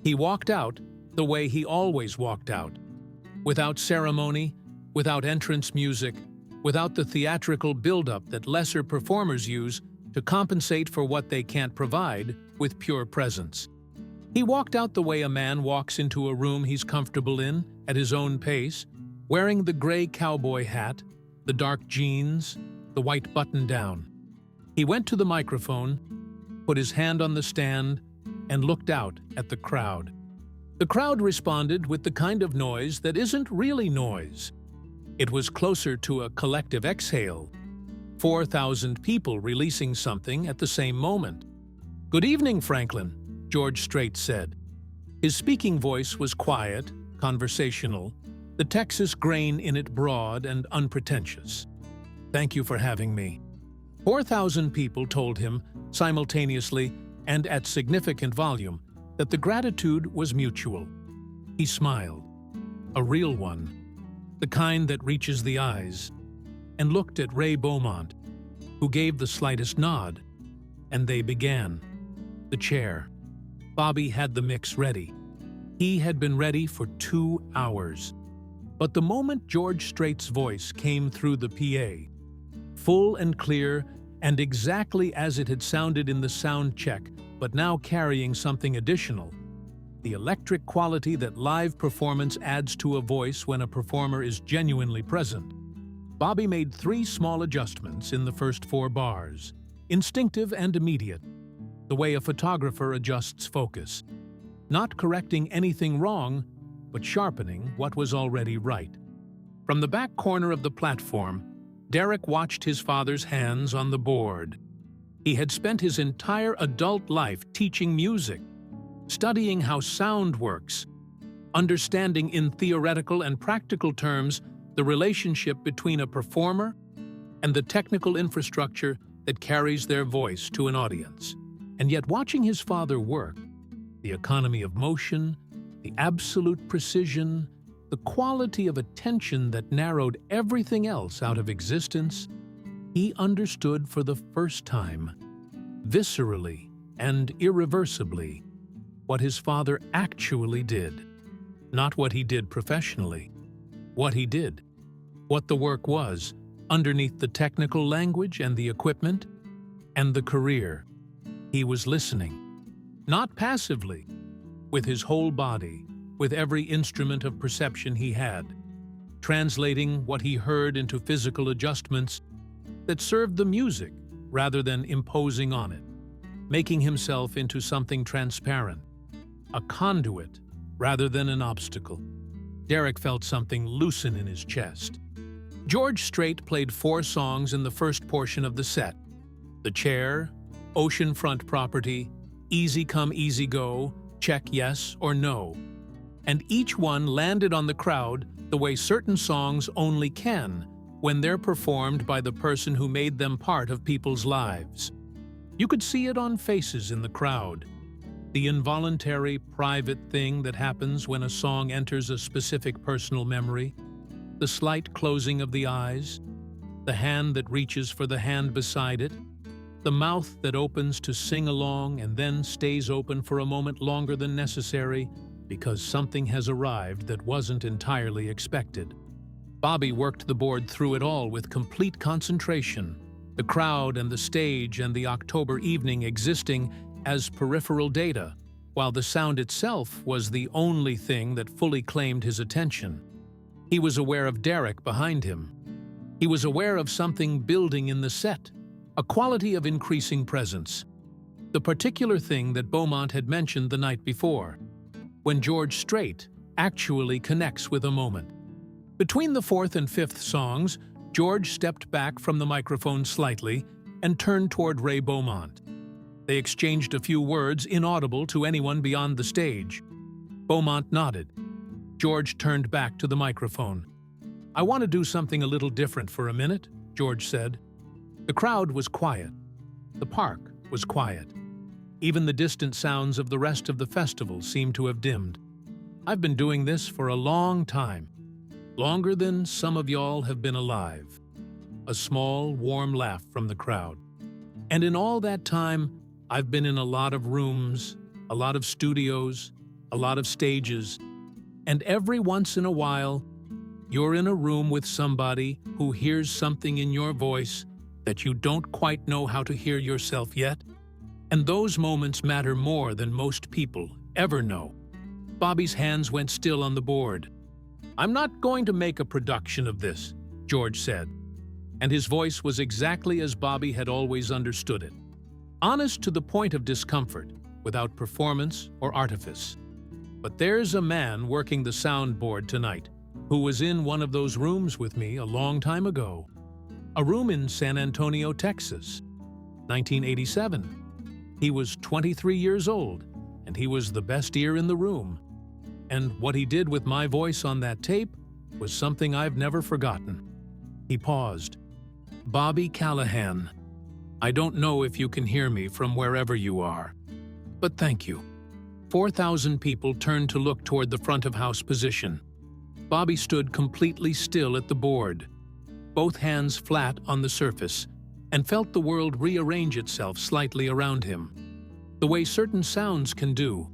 He walked out the way he always walked out, without ceremony, without entrance music, without the theatrical build-up that lesser performers use to compensate for what they can't provide with pure presence. He walked out the way a man walks into a room he's comfortable in, at his own pace, wearing the gray cowboy hat, the dark jeans, the white button-down. He went to the microphone, put his hand on the stand, and looked out at the crowd. The crowd responded with the kind of noise that isn't really noise. It was closer to a collective exhale, 4,000 people releasing something at the same moment. "Good evening, Franklin," George Strait said. His speaking voice was quiet, conversational, the Texas grain in it broad and unpretentious. "Thank you for having me." 4,000 people told him, simultaneously and at significant volume, that the gratitude was mutual. He smiled, a real one, the kind that reaches the eyes, and looked at Ray Beaumont, who gave the slightest nod, and they began. The chair. Bobby had the mix ready. He had been ready for 2 hours. But the moment George Strait's voice came through the PA, full and clear and exactly as it had sounded in the sound check, but now carrying something additional, the electric quality that live performance adds to a voice when a performer is genuinely present. Bobby made 3 small adjustments in the first 4 bars, instinctive and immediate, the way a photographer adjusts focus, not correcting anything wrong, but sharpening what was already right. From the back corner of the platform, Derek watched his father's hands on the board. He had spent his entire adult life teaching music, studying how sound works, understanding in theoretical and practical terms the relationship between a performer and the technical infrastructure that carries their voice to an audience. And yet watching his father work, the economy of motion, the absolute precision, the quality of attention that narrowed everything else out of existence, he understood for the first time, viscerally and irreversibly, what his father actually did. Not what he did professionally, what he did, what the work was, underneath the technical language and the equipment, and the career. He was listening, not passively, with his whole body, with every instrument of perception he had, translating what he heard into physical adjustments that served the music rather than imposing on it, making himself into something transparent, a conduit rather than an obstacle. Derek felt something loosen in his chest. George Strait played 4 songs in the first portion of the set: The Chair, Oceanfront Property, Easy Come Easy Go, Check Yes or No. And each one landed on the crowd the way certain songs only can when they're performed by the person who made them part of people's lives. You could see it on faces in the crowd. The involuntary, private thing that happens when a song enters a specific personal memory, the slight closing of the eyes, the hand that reaches for the hand beside it, the mouth that opens to sing along and then stays open for a moment longer than necessary because something has arrived that wasn't entirely expected. Bobby worked the board through it all with complete concentration, the crowd and the stage and the October evening existing as peripheral data, while the sound itself was the only thing that fully claimed his attention. He was aware of Derek behind him. He was aware of something building in the set, a quality of increasing presence. The particular thing that Beaumont had mentioned the night before, when George Strait actually connects with a moment. Between the fourth and fifth songs, George stepped back from the microphone slightly and turned toward Ray Beaumont. They exchanged a few words inaudible to anyone beyond the stage. Beaumont nodded. George turned back to the microphone. "I want to do something a little different for a minute," George said. The crowd was quiet. The park was quiet. Even the distant sounds of the rest of the festival seemed to have dimmed. "I've been doing this for a long time. Longer than some of y'all have been alive." A small, warm laugh from the crowd. "And in all that time, I've been in a lot of rooms, a lot of studios, a lot of stages, and every once in a while, you're in a room with somebody who hears something in your voice that you don't quite know how to hear yourself yet, and those moments matter more than most people ever know." Bobby's hands went still on the board. "I'm not going to make a production of this," George said, and his voice was exactly as Bobby had always understood it. Honest to the point of discomfort, without performance or artifice. "But there's a man working the soundboard tonight who was in one of those rooms with me a long time ago. A room in San Antonio, Texas, 1987. He was 23 years old, and he was the best ear in the room. And what he did with my voice on that tape was something I've never forgotten." He paused. "Bobby Callahan, I don't know if you can hear me from wherever you are, but thank you." 4,000 people turned to look toward the front-of-house position. Bobby stood completely still at the board, both hands flat on the surface, and felt the world rearrange itself slightly around him. The way certain sounds can do,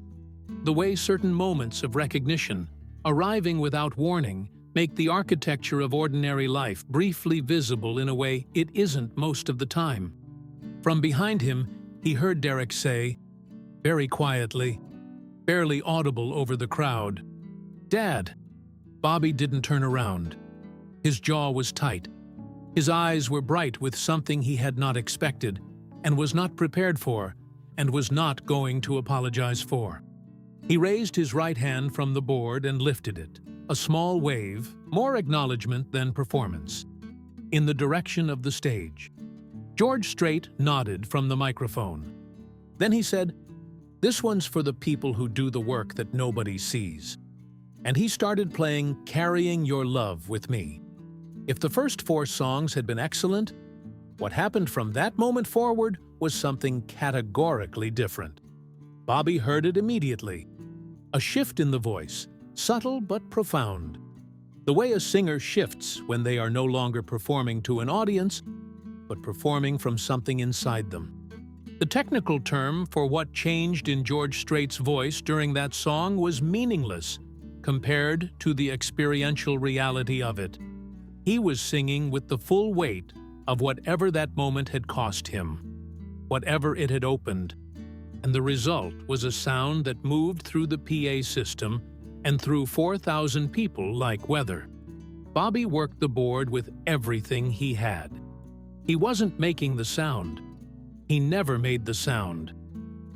the way certain moments of recognition, arriving without warning, make the architecture of ordinary life briefly visible in a way it isn't most of the time. From behind him, he heard Derek say, very quietly, barely audible over the crowd, "Dad." Bobby didn't turn around. His jaw was tight. His eyes were bright with something he had not expected, and was not prepared for, and was not going to apologize for. He raised his right hand from the board and lifted it, a small wave, more acknowledgement than performance, in the direction of the stage. George Strait nodded from the microphone. Then he said, "This one's for the people who do the work that nobody sees." And he started playing "Carrying Your Love" with me. If the first 4 songs had been excellent, what happened from that moment forward was something categorically different. Bobby heard it immediately. A shift in the voice, subtle but profound. The way a singer shifts when they are no longer performing to an audience, but performing from something inside them. The technical term for what changed in George Strait's voice during that song was meaningless compared to the experiential reality of it. He was singing with the full weight of whatever that moment had cost him, whatever it had opened, and the result was a sound that moved through the PA system and through 4,000 people like weather. Bobby worked the board with everything he had. He wasn't making the sound. He never made the sound.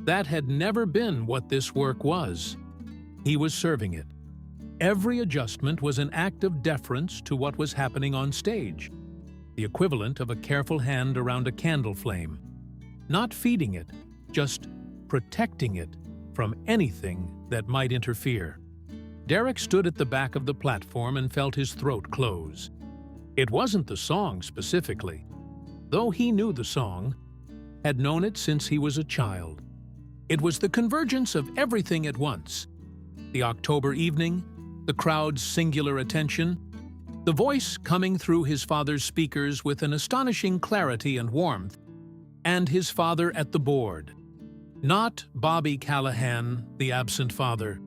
That had never been what this work was. He was serving it. Every adjustment was an act of deference to what was happening on stage, the equivalent of a careful hand around a candle flame. Not feeding it, just protecting it from anything that might interfere. Derek stood at the back of the platform and felt his throat close. It wasn't the song specifically. Though he knew the song, had known it since he was a child. It was the convergence of everything at once: the October evening, the crowd's singular attention, the voice coming through his father's speakers with an astonishing clarity and warmth, and his father at the board. Not Bobby Callahan, the absent father.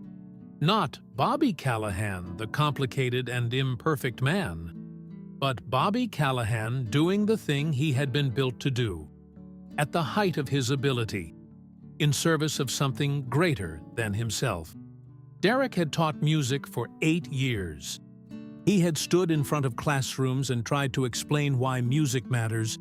Not Bobby Callahan, the complicated and imperfect man. But Bobby Callahan doing the thing he had been built to do, at the height of his ability, in service of something greater than himself. Derek had taught music for 8 years. He had stood in front of classrooms and tried to explain why music matters,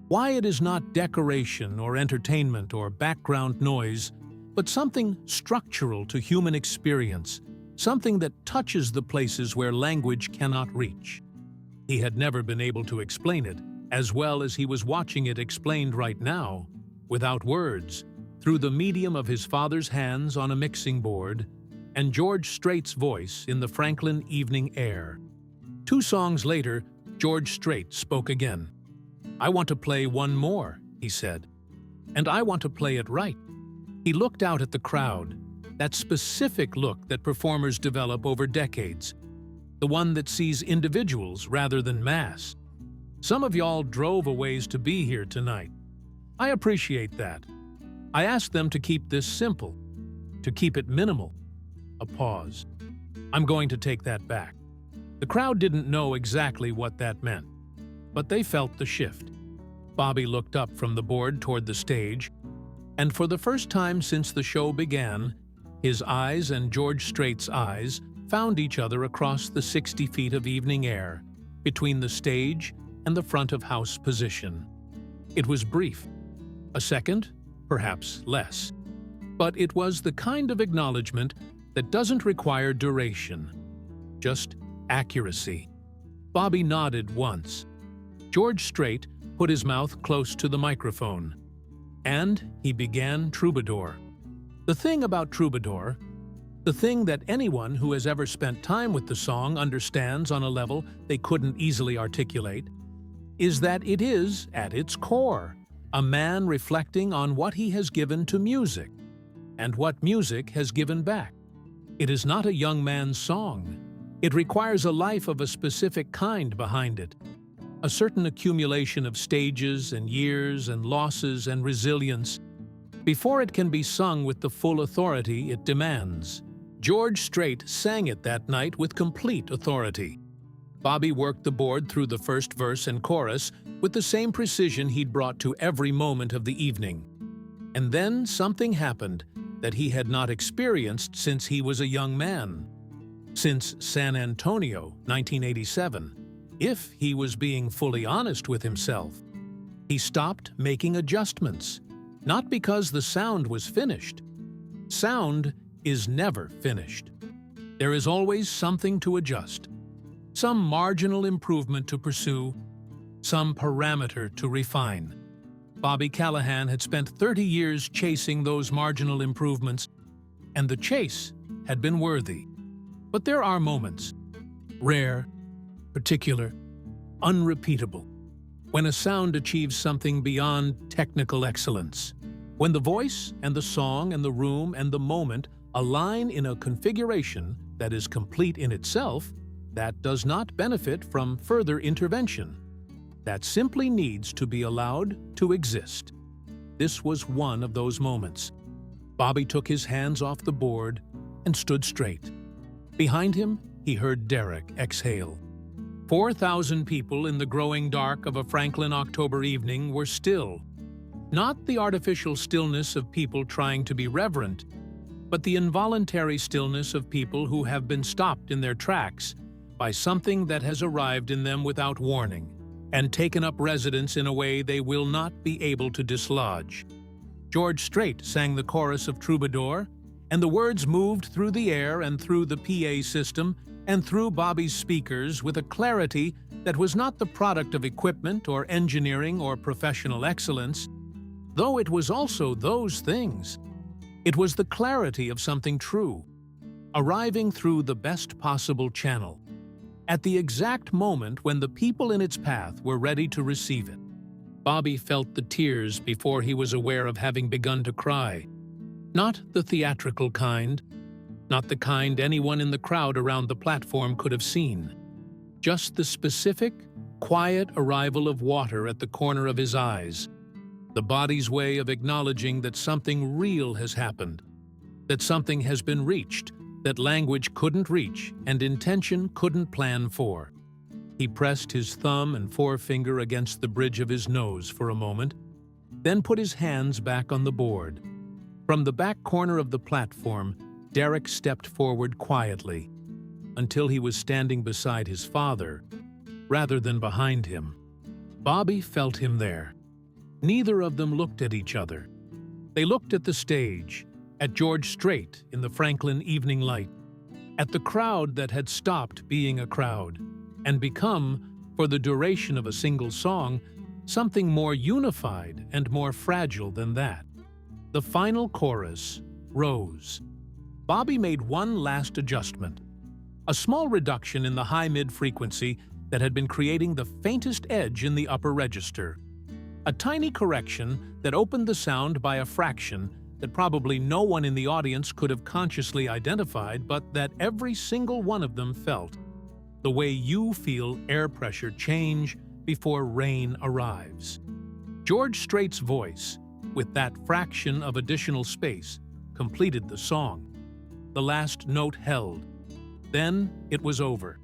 why it is not decoration or entertainment or background noise, but something structural to human experience, something that touches the places where language cannot reach. He had never been able to explain it as well as he was watching it explained right now, without words, through the medium of his father's hands on a mixing board and George Strait's voice in the Franklin evening air. 2 songs later, George Strait spoke again. "I want to play one more," he said, "and I want to play it right." He looked out at the crowd, that specific look that performers develop over decades, the one that sees individuals rather than mass. "Some of y'all drove a ways to be here tonight. I appreciate that. I asked them to keep this simple, to keep it minimal." A pause. "I'm going to take that back." The crowd didn't know exactly what that meant, but they felt the shift. Bobby looked up from the board toward the stage, and for the first time since the show began, his eyes and George Strait's eyes found each other across the 60 feet of evening air, between the stage and the front-of-house position. It was brief. A second, perhaps less. But it was the kind of acknowledgement that doesn't require duration, just accuracy. Bobby nodded once. George Strait put his mouth close to the microphone, and he began Troubadour. The thing about Troubadour, the thing that anyone who has ever spent time with the song understands on a level they couldn't easily articulate, is that it is, at its core, a man reflecting on what he has given to music, and what music has given back. It is not a young man's song. It requires a life of a specific kind behind it, a certain accumulation of stages and years and losses and resilience, before it can be sung with the full authority it demands. George Strait sang it that night with complete authority. Bobby worked the board through the first verse and chorus with the same precision he'd brought to every moment of the evening. And then something happened that he had not experienced since he was a young man. Since San Antonio, 1987, if he was being fully honest with himself. He stopped making adjustments, not because the sound was finished. Sound is never finished. There is always something to adjust, some marginal improvement to pursue, some parameter to refine. Bobby Callahan had spent 30 years chasing those marginal improvements, and the chase had been worthy. But there are moments, rare, particular, unrepeatable, when a sound achieves something beyond technical excellence, when the voice and the song and the room and the moment align in a configuration that is complete in itself, that does not benefit from further intervention, that simply needs to be allowed to exist. This was one of those moments. Bobby took his hands off the board and stood straight. Behind him, he heard Derek exhale. 4,000 people in the growing dark of a Franklin October evening were still. Not the artificial stillness of people trying to be reverent, but the involuntary stillness of people who have been stopped in their tracks by something that has arrived in them without warning and taken up residence in a way they will not be able to dislodge. George Strait sang the chorus of Troubadour, and the words moved through the air and through the PA system and through Bobby's speakers with a clarity that was not the product of equipment or engineering or professional excellence, though it was also those things. It was the clarity of something true, arriving through the best possible channel, at the exact moment when the people in its path were ready to receive it. Bobby felt the tears before he was aware of having begun to cry. Not the theatrical kind, not the kind anyone in the crowd around the platform could have seen. Just the specific, quiet arrival of water at the corner of his eyes. The body's way of acknowledging that something real has happened, that something has been reached, that language couldn't reach and intention couldn't plan for. He pressed his thumb and forefinger against the bridge of his nose for a moment, then put his hands back on the board. From the back corner of the platform, Derek stepped forward quietly, until he was standing beside his father, rather than behind him. Bobby felt him there. Neither of them looked at each other. They looked at the stage, at George Strait in the Franklin evening light, at the crowd that had stopped being a crowd, and become, for the duration of a single song, something more unified and more fragile than that. The final chorus rose. Bobby made one last adjustment, a small reduction in the high-mid frequency that had been creating the faintest edge in the upper register. A tiny correction that opened the sound by a fraction that probably no one in the audience could have consciously identified, but that every single one of them felt. The way you feel air pressure change before rain arrives. George Strait's voice, with that fraction of additional space, completed the song. The last note held. Then it was over.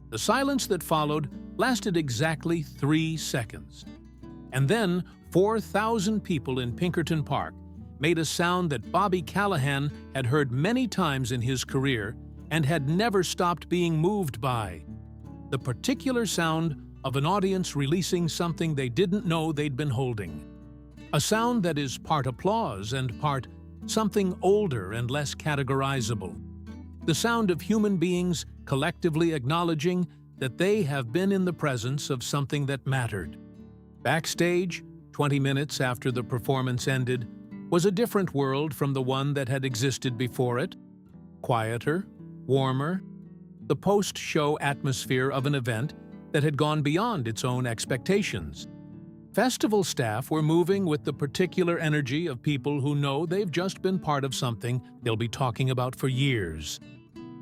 The silence that followed lasted exactly 3 seconds. And then 4,000 people in Pinkerton Park made a sound that Bobby Callahan had heard many times in his career and had never stopped being moved by. The particular sound of an audience releasing something they didn't know they'd been holding. A sound that is part applause and part something older and less categorizable. The sound of human beings collectively acknowledging that they have been in the presence of something that mattered. Backstage, 20 minutes after the performance ended, was a different world from the one that had existed before it. Quieter, warmer, the post-show atmosphere of an event that had gone beyond its own expectations. Festival staff were moving with the particular energy of people who know they've just been part of something they'll be talking about for years.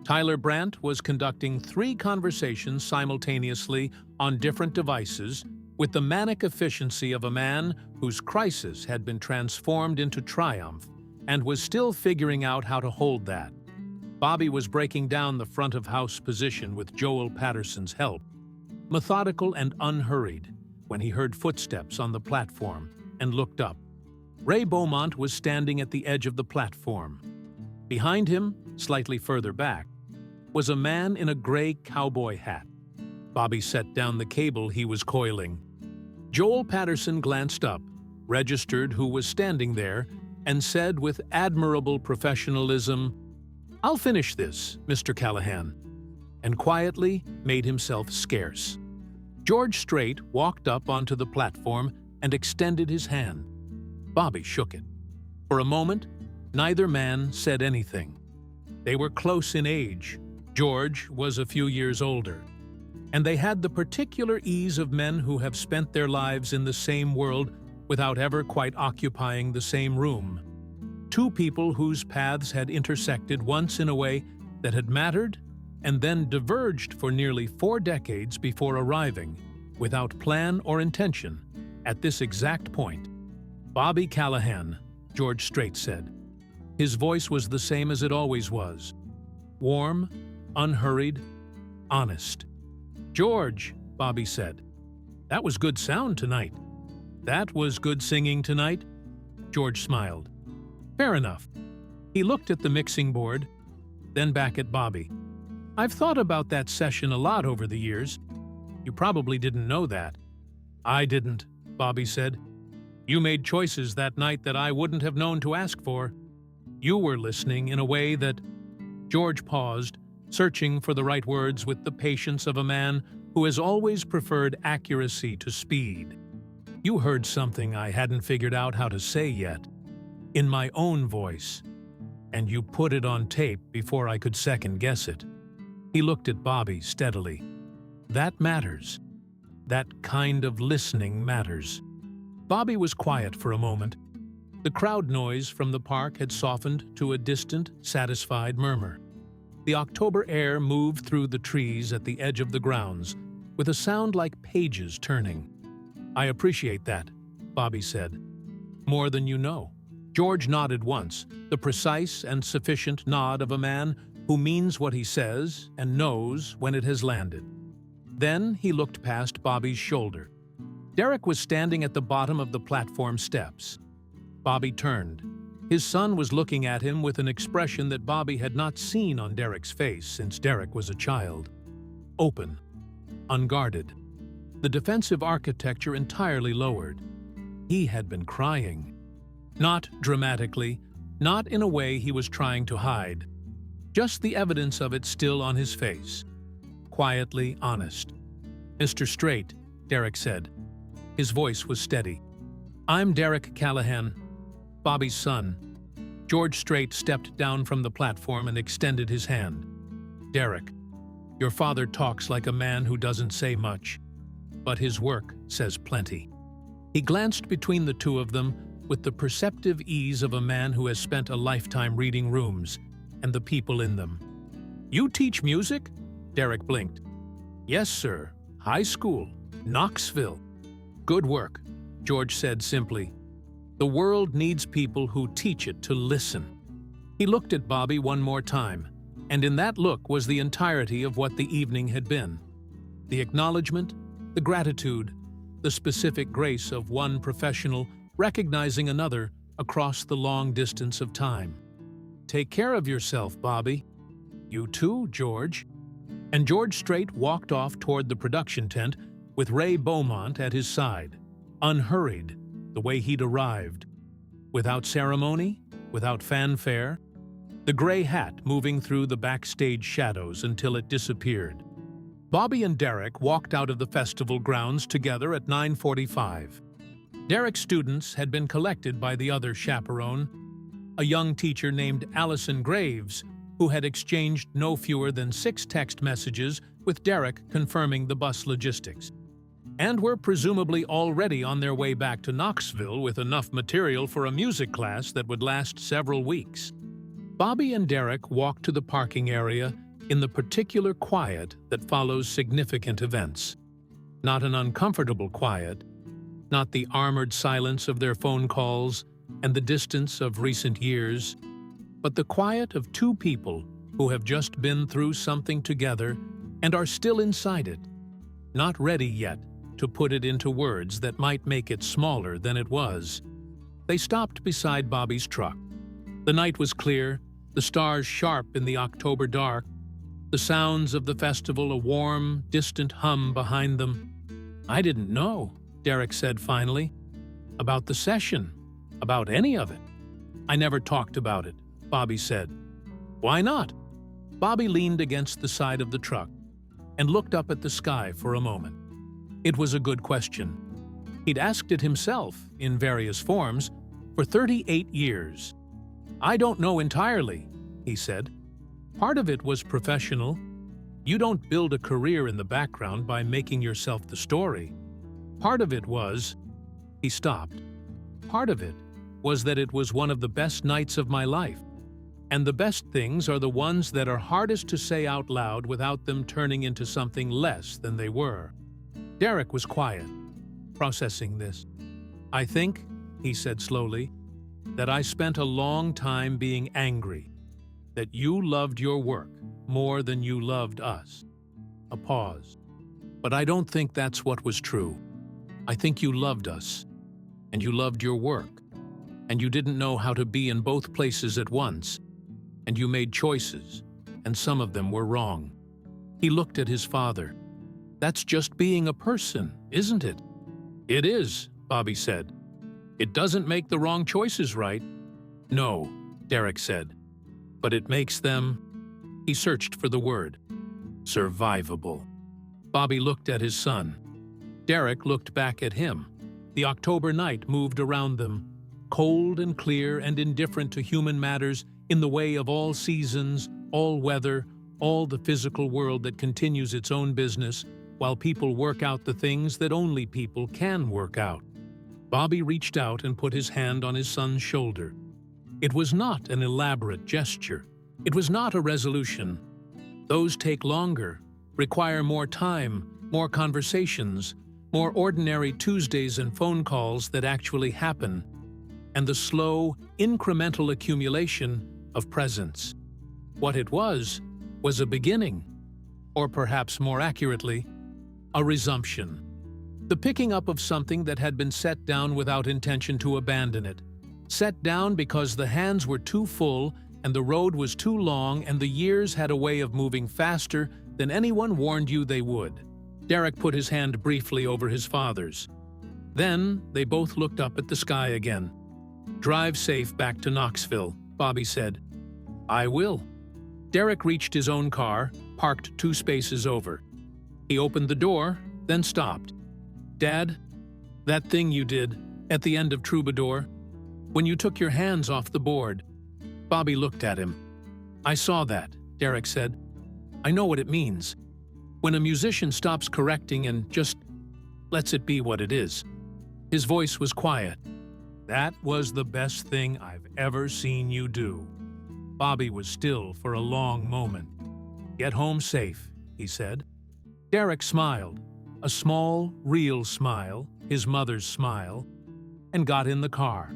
Tyler Brandt was conducting 3 conversations simultaneously on different devices with the manic efficiency of a man whose crisis had been transformed into triumph and was still figuring out how to hold that. Bobby was breaking down the front-of-house position with Joel Patterson's help, methodical and unhurried, when he heard footsteps on the platform and looked up. Ray Beaumont was standing at the edge of the platform. Behind him, slightly further back, was a man in a gray cowboy hat. Bobby set down the cable he was coiling. Joel Patterson glanced up, registered who was standing there, and said with admirable professionalism, "I'll finish this, Mr. Callahan," and quietly made himself scarce. George Strait walked up onto the platform and extended his hand. Bobby shook it. For a moment, neither man said anything. They were close in age. George was a few years older, and they had the particular ease of men who have spent their lives in the same world without ever quite occupying the same room. 2 people whose paths had intersected once in a way that had mattered and then diverged for nearly 4 decades before arriving, without plan or intention, at this exact point. "Bobby Callahan," George Strait said. His voice was the same as it always was. Warm, unhurried, honest. "George," Bobby said, "that was good sound tonight." "That was good singing tonight?" George smiled. "Fair enough." He looked at the mixing board, then back at Bobby. "I've thought about that session a lot over the years. You probably didn't know that." "I didn't," Bobby said. "You made choices that night that I wouldn't have known to ask for. You were listening in a way that—" George paused, searching for the right words with the patience of a man who has always preferred accuracy to speed. "You heard something I hadn't figured out how to say yet, in my own voice, and you put it on tape before I could second-guess it." He looked at Bobby steadily. "That matters. That kind of listening matters." Bobby was quiet for a moment. The crowd noise from the park had softened to a distant, satisfied murmur. The October air moved through the trees at the edge of the grounds, with a sound like pages turning. "I appreciate that," Bobby said. "More than you know." George nodded once, the precise and sufficient nod of a man who means what he says and knows when it has landed. Then he looked past Bobby's shoulder. Derek was standing at the bottom of the platform steps. Bobby turned. His son was looking at him with an expression that Bobby had not seen on Derek's face since Derek was a child. Open, unguarded, the defensive architecture entirely lowered. He had been crying. Not dramatically, not in a way he was trying to hide. Just the evidence of it still on his face. Quietly honest. "Mr. Strait," Derek said. His voice was steady. "I'm Derek Callahan, Bobby's son." George Strait stepped down from the platform and extended his hand. "Derek, your father talks like a man who doesn't say much, but his work says plenty." He glanced between the two of them with the perceptive ease of a man who has spent a lifetime reading rooms and the people in them. "You teach music?" Derek blinked. "Yes, sir. High school. Knoxville." "Good work," George said simply. "The world needs people who teach it to listen." He looked at Bobby one more time, and in that look was the entirety of what the evening had been. The acknowledgement, the gratitude, the specific grace of one professional recognizing another across the long distance of time. "Take care of yourself, Bobby." "You too, George." And George Strait walked off toward the production tent with Ray Beaumont at his side, unhurried, the way he'd arrived. Without ceremony, without fanfare, the gray hat moving through the backstage shadows until it disappeared. Bobby and Derek walked out of the festival grounds together at 9:45. Derek's students had been collected by the other chaperone, a young teacher named Allison Graves, who had exchanged no fewer than 6 text messages with Derek confirming the bus logistics, and were presumably already on their way back to Knoxville with enough material for a music class that would last several weeks. Bobby and Derek walked to the parking area in the particular quiet that follows significant events. Not an uncomfortable quiet, not the armored silence of their phone calls and the distance of recent years, but the quiet of two people who have just been through something together and are still inside it, not ready yet to put it into words that might make it smaller than it was. They stopped beside Bobby's truck. The night was clear, the stars sharp in the October dark, the sounds of the festival a warm, distant hum behind them. "I didn't know," Derek said finally, "about the session, about any of it." "I never talked about it," Bobby said. "Why not?" Bobby leaned against the side of the truck and looked up at the sky for a moment. It was a good question. He'd asked it himself, in various forms, for 38 years. "I don't know entirely," he said. "Part of it was professional. You don't build a career in the background by making yourself the story. Part of it was..." He stopped. "Part of it was that it was one of the best nights of my life. And the best things are the ones that are hardest to say out loud without them turning into something less than they were." Derek was quiet, processing this. "I think," he said slowly, "that I spent a long time being angry, that you loved your work more than you loved us." A pause. "But I don't think that's what was true. I think you loved us, and you loved your work, and you didn't know how to be in both places at once, and you made choices, and some of them were wrong." He looked at his father. "That's just being a person, isn't it?" "It is," Bobby said. "It doesn't make the wrong choices right." "No," Derek said. "But it makes them..." He searched for the word. "Survivable." Bobby looked at his son. Derek looked back at him. The October night moved around them, cold and clear and indifferent to human matters in the way of all seasons, all weather, all the physical world that continues its own business, while people work out the things that only people can work out. Bobby reached out and put his hand on his son's shoulder. It was not an elaborate gesture. It was not a resolution. Those take longer, require more time, more conversations, more ordinary Tuesdays and phone calls that actually happen, and the slow, incremental accumulation of presence. What it was a beginning, or perhaps more accurately, a resumption. The picking up of something that had been set down without intention to abandon it. Set down because the hands were too full and the road was too long and the years had a way of moving faster than anyone warned you they would. Derek put his hand briefly over his father's. Then they both looked up at the sky again. "Drive safe back to Knoxville," Bobby said. "I will." Derek reached his own car, parked 2 spaces over. He opened the door, then stopped. "Dad, that thing you did at the end of Troubadour, when you took your hands off the board." Bobby looked at him. "I saw that," Derek said. "I know what it means. When a musician stops correcting and just lets it be what it is." His voice was quiet. "That was the best thing I've ever seen you do." Bobby was still for a long moment. "Get home safe," he said. Derek smiled, a small, real smile, his mother's smile, and got in the car.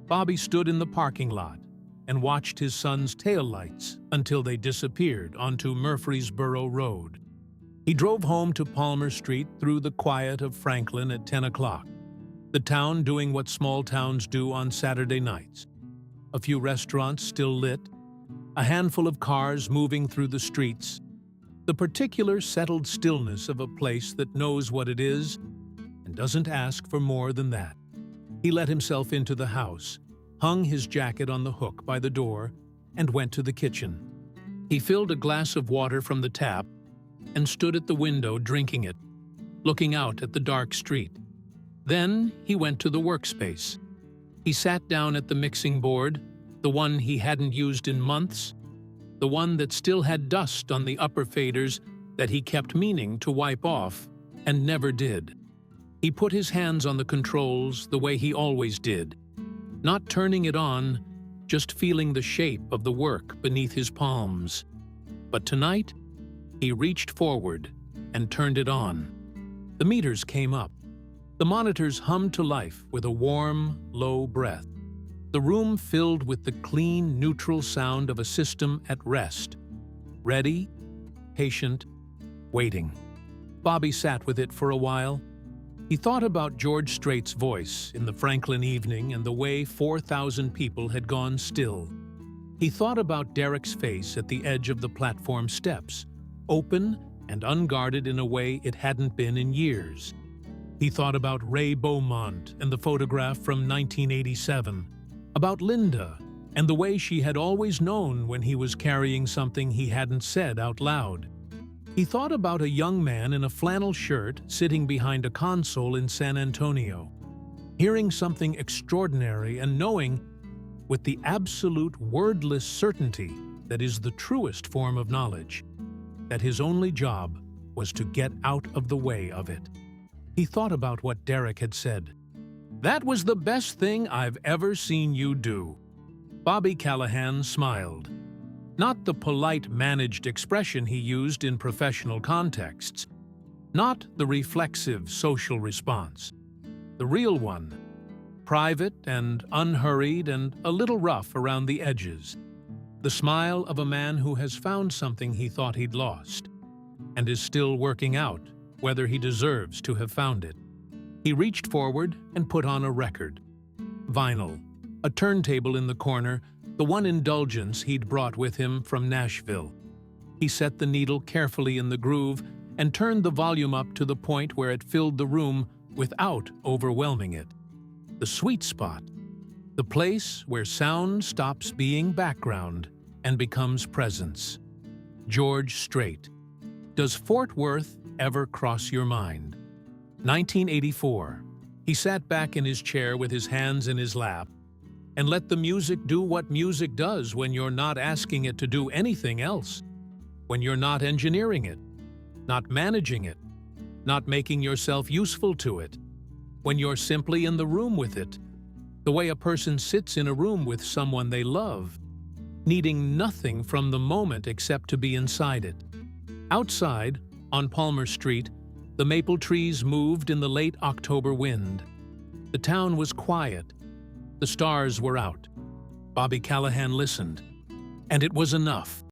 Bobby stood in the parking lot and watched his son's taillights until they disappeared onto Murfreesboro Road. He drove home to Palmer Street through the quiet of Franklin at 10 o'clock, the town doing what small towns do on Saturday nights. A few restaurants still lit, a handful of cars moving through the streets, the particular settled stillness of a place that knows what it is and doesn't ask for more than that. He let himself into the house, hung his jacket on the hook by the door, and went to the kitchen. He filled a glass of water from the tap and stood at the window drinking it, looking out at the dark street. Then he went to the workspace. He sat down at the mixing board, the one he hadn't used in months, the one that still had dust on the upper faders that he kept meaning to wipe off and never did. He put his hands on the controls the way he always did, not turning it on, just feeling the shape of the work beneath his palms. But tonight, he reached forward and turned it on. The meters came up. The monitors hummed to life with a warm, low breath. The room filled with the clean, neutral sound of a system at rest. Ready, patient, waiting. Bobby sat with it for a while. He thought about George Strait's voice in the Franklin evening and the way 4,000 people had gone still. He thought about Derek's face at the edge of the platform steps, open and unguarded in a way it hadn't been in years. He thought about Ray Beaumont and the photograph from 1987, about Linda and the way she had always known when he was carrying something he hadn't said out loud. He thought about a young man in a flannel shirt sitting behind a console in San Antonio, hearing something extraordinary and knowing, with the absolute wordless certainty that is the truest form of knowledge, that his only job was to get out of the way of it. He thought about what Derek had said. "That was the best thing I've ever seen you do." Bobby Callahan smiled. Not the polite, managed expression he used in professional contexts. Not the reflexive social response. The real one. Private and unhurried and a little rough around the edges. The smile of a man who has found something he thought he'd lost, and is still working out whether he deserves to have found it. He reached forward and put on a record. Vinyl, a turntable in the corner, the one indulgence he'd brought with him from Nashville. He set the needle carefully in the groove and turned the volume up to the point where it filled the room without overwhelming it. The sweet spot. The place where sound stops being background and becomes presence. George Strait. Does Fort Worth ever cross your mind? 1984. He sat back in his chair with his hands in his lap and let the music do what music does when you're not asking it to do anything else. When you're not engineering it, not managing it, not making yourself useful to it. when you're simply in the room with it, the way a person sits in a room with someone they love, needing nothing from the moment except to be inside it. Outside, on Palmer Street, the maple trees moved in the late October wind. The town was quiet. The stars were out. Bobby Callahan listened, and it was enough.